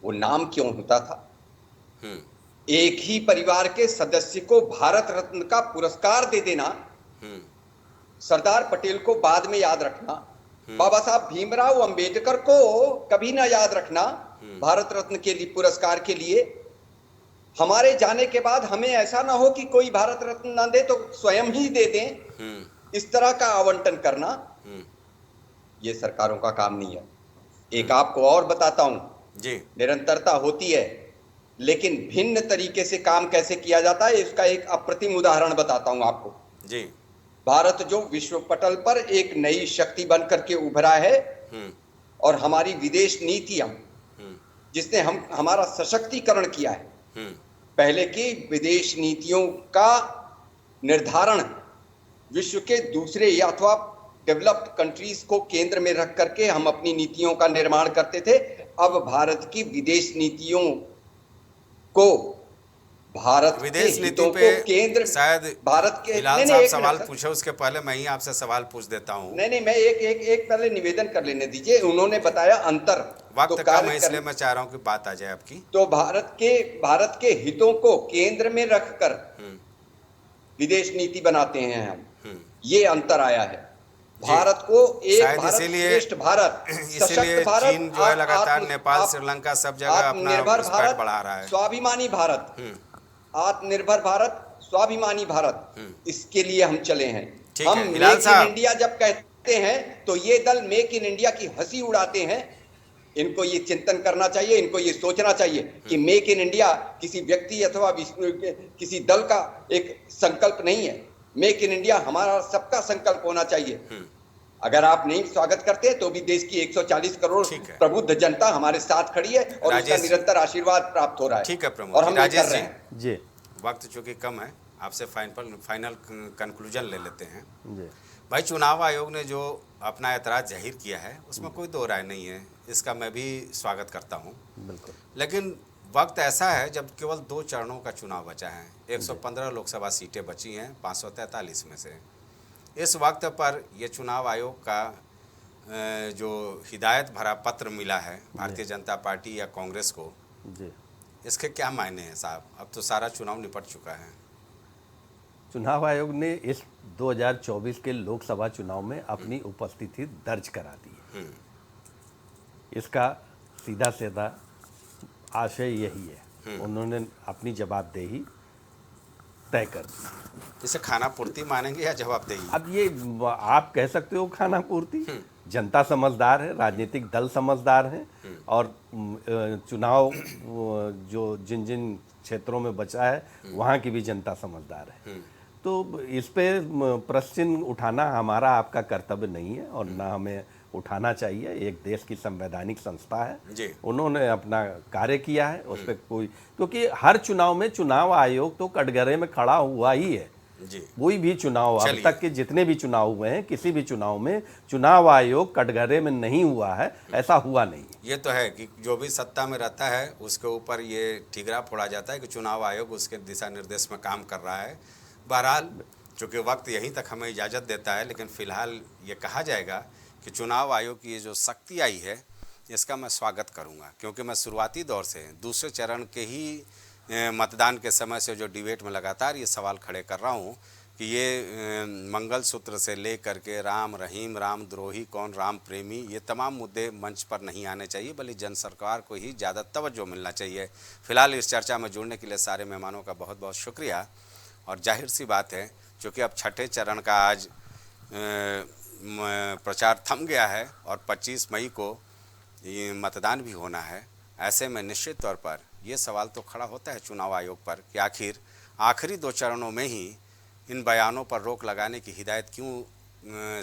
वो नाम क्यों होता था? एक ही परिवार के सदस्य को भारत रत्न का पुरस्कार दे देना, सरदार पटेल को बाद में याद रखना, बाबा साहब भीमराव अंबेडकर को कभी ना याद रखना भारत रत्न के लिए, पुरस्कार के लिए। हमारे जाने के बाद हमें ऐसा ना हो कि कोई भारत रत्न ना दे तो स्वयं ही दे दें, इस तरह का आवंटन करना ये सरकारों का काम नहीं है। एक आपको और बताता हूं
जी,
निरंतरता होती है, लेकिन भिन्न तरीके से काम कैसे किया जाता है इसका एक अप्रतिम उदाहरण बताता हूं आपको
जी।
भारत जो विश्व पटल पर एक नई शक्ति बन करके उभरा है, और हमारी विदेश नीतियां जिसने हमारा सशक्तिकरण किया है, पहले की विदेश नीतियों का निर्धारण विश्व के दूसरे या अथवा डेवलप्ड कंट्रीज को केंद्र में रख करके हम अपनी नीतियों का निर्माण करते थे। अब भारत की विदेश नीतियों को, भारत
विदेश
के
नीति
हितों
पे
को केंद्र,
शायद
भारत के
हिलाल
नहीं,
साहब
एक
सवाल
मिनट,
पूछे, उसके पहले मैं ही आपसे सवाल पूछ देता हूँ।
नहीं, मैं एक पहले निवेदन कर लेने दीजिए। उन्होंने बताया अंतर,
वक्त कम है इसलिए मैं चाह रहा हूँ कि बात आ जाए आपकी।
तो भारत के हितों को केंद्र में रखकर विदेश नीति बनाते हैं हम, ये अंतर आया है। भारत को एक भारत, श्रेष्ठ भारत,
इसीलिए
भारत,
चीन जो है लगातार नेपाल, श्रीलंका सब जगह अपना घुसपैठ बढ़ा रहा है।
स्वाभिमानी भारत, आत्मनिर्भर भारत, स्वाभिमानी भारत, इसके लिए हम चले हैं। हम मेक इन इंडिया जब कहते हैं तो ये दल मेक इन इंडिया की हंसी उड़ाते हैं। इनको ये चिंतन करना चाहिए, इनको ये सोचना चाहिए कि मेक इन इंडिया किसी व्यक्ति अथवा किसी दल का एक संकल्प नहीं है। मेक इन इंडिया हमारा सबका संकल्प होना चाहिए। अगर आप नहीं स्वागत करते तो भी देश की 140 करोड़ प्रबुद्ध जनता हमारे साथ खड़ी है और उसका निरंतर आशीर्वाद प्राप्त हो रहा है।
ठीक है प्रमोद,
और हम
राजेश
कर रहे हैं
जी।
वक्त चूंकि कम है, आपसे फाइनल कंक्लूजन ले लेते हैं।
जी।
भाई चुनाव आयोग ने जो अपना ऐतराज़ जाहिर किया है उसमें कोई दो राय नहीं है, इसका मैं भी स्वागत करता हूँ।
बिल्कुल।
लेकिन वक्त ऐसा है जब केवल 2 चरणों का चुनाव बचा है, 115 लोकसभा सीटें बची हैं 543 में से। इस वक्त पर यह चुनाव आयोग का जो हिदायत भरा पत्र मिला है भारतीय जनता पार्टी या कांग्रेस को
जी,
इसके क्या मायने हैं साहब? अब तो सारा चुनाव निपट चुका है।
चुनाव आयोग ने इस 2024 के लोकसभा चुनाव में अपनी उपस्थिति दर्ज करा दी है। इसका सीधा सीधा आशय यही है, उन्होंने अपनी जवाबदेही तय कर दी।
इसे खाना पूर्ति मानेंगे या जवाबदेही?
अब ये आप कह सकते हो खाना पूर्ति। जनता समझदार है, राजनीतिक दल समझदार हैं और चुनाव जो जिन जिन क्षेत्रों में बचा है वहाँ की भी जनता समझदार है। तो इस पे प्रश्न उठाना हमारा आपका कर्तव्य नहीं है और ना हमें उठाना चाहिए। एक देश की संवैधानिक संस्था है
जी।
उन्होंने अपना कार्य किया है, उस पर कोई, क्योंकि हर चुनाव में चुनाव आयोग तो कटघरे में खड़ा हुआ ही है
जी।
कोई भी चुनाव, अब तक के जितने भी चुनाव हुए हैं, किसी भी चुनाव में चुनाव आयोग कटघरे में नहीं हुआ है, ऐसा हुआ नहीं।
ये तो है कि जो भी सत्ता में रहता है उसके ऊपर ये ठिकरा फोड़ा जाता है कि चुनाव आयोग उसके दिशा निर्देश में काम कर रहा है। बहरहाल चूँकि वक्त यहीं तक हमें इजाज़त देता है, लेकिन फ़िलहाल ये कहा जाएगा कि चुनाव आयोग की ये जो सख्ती आई है इसका मैं स्वागत करूँगा, क्योंकि मैं शुरुआती दौर से दूसरे चरण के ही मतदान के समय से जो डिबेट में लगातार ये सवाल खड़े कर रहा हूँ कि ये मंगलसूत्र से ले करके राम रहीम, राम द्रोही कौन, राम प्रेमी, ये तमाम मुद्दे मंच पर नहीं आने चाहिए, बल्कि जन सरकार को ही ज़्यादा तवज्जो मिलना चाहिए। फ़िलहाल इस चर्चा में जुड़ने के लिए सारे मेहमानों का बहुत बहुत शुक्रिया। और जाहिर सी बात है क्योंकि अब छठे चरण का आज प्रचार थम गया है और 25 मई को ये मतदान भी होना है, ऐसे में निश्चित तौर पर ये सवाल तो खड़ा होता है चुनाव आयोग पर कि आखिर आखिरी 2 चरणों में ही इन बयानों पर रोक लगाने की हिदायत क्यों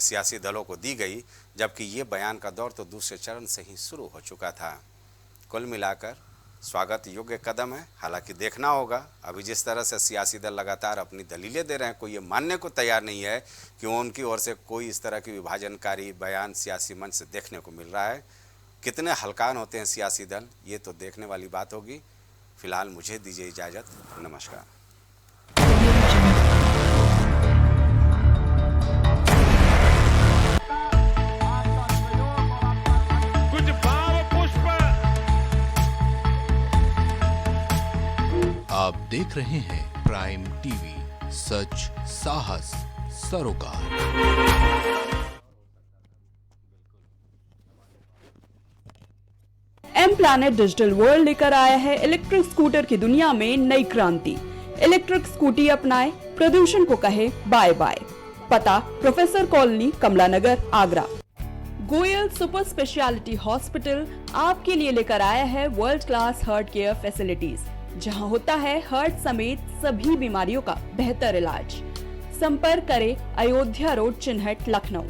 सियासी दलों को दी गई, जबकि ये बयान का दौर तो दूसरे चरण से ही शुरू हो चुका था। कुल मिलाकर स्वागत योग्य कदम है। हालांकि देखना होगा अभी जिस तरह से सियासी दल लगातार अपनी दलीलें दे रहे हैं, कोई ये मानने को तैयार नहीं है कि उनकी ओर से कोई इस तरह की विभाजनकारी बयान सियासी मंच से देखने को मिल रहा है। कितने हल्कान होते हैं सियासी दल, ये तो देखने वाली बात होगी। फिलहाल मुझे दीजिए इजाज़त, नमस्कार।
आप देख रहे हैं प्राइम टीवी, सच साहस सरोकार।
एम प्लैनेट डिजिटल वर्ल्ड लेकर आया है इलेक्ट्रिक स्कूटर की दुनिया में नई क्रांति। इलेक्ट्रिक स्कूटी अपनाएं, प्रदूषण को कहे बाय बाय। पता professor colony, Kamla Nagar, Agra. Goyal super speciality hospital आपके लिए लेकर आया है world class heart care facilities, जहां होता है हार्ट समेत सभी बीमारियों का बेहतर इलाज। संपर्क करें अयोध्या रोड, चिन्हट, लखनऊ।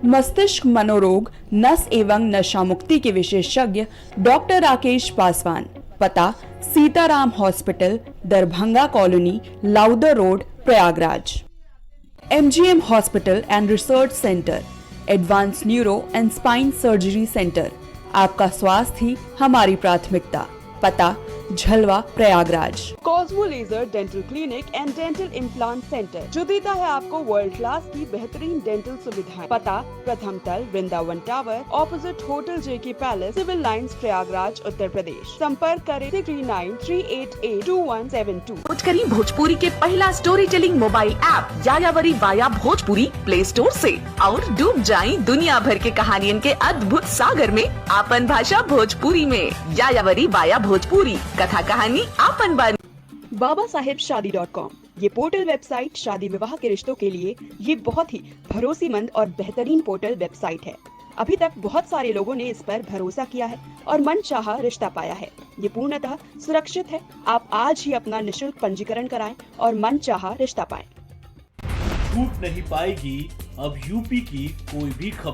मस्तिष्क मनोरोग, नस एवं नशा मुक्ति के विशेषज्ञ डॉक्टर राकेश पासवान। पता Sitaram hospital, Darbhanga colony, Lowther road, Prayagraj. MGM hospital and research centre, advance neuro and spine surgery centre. आपका स्वास्थ्य ही हमारी प्राथमिकता। पता Jhalwa, Prayagraj. Cosmo laser dental clinic and dental implant centre, जो देता है आपको वर्ल्ड क्लास की बेहतरीन डेंटल सुविधाएं। पता प्रथम तल, Vrindavan tower, opposite hotel JK palace, civil lines, Prayagraj, Uttar Pradesh. संपर्क करें 6938812172।
खोज करी भोजपुरी के पहला story telling mobile app Yayavari via Bhojpuri play store से और डूब जाएं दुनिया भर के कहानियन के अद्भुत सागर में आपन भाषा भोजपुरी में। यायावरी वाया भोजपुरी, कथा कहानी आपन बन।
BabaSahebShadi.com, ये पोर्टल वेबसाइट शादी विवाह के रिश्तों के लिए ये बहुत ही भरोसेमंद और बेहतरीन पोर्टल वेबसाइट है। अभी तक बहुत सारे लोगों ने इस पर भरोसा किया है और मनचाहा रिश्ता पाया है। ये पूर्णतः सुरक्षित है। आप आज ही अपना निशुल्क पंजीकरण कराएं और मनचाहा रिश्ता पाएं।
छूट नहीं पाएगी अब यूपी की कोई भी खबर।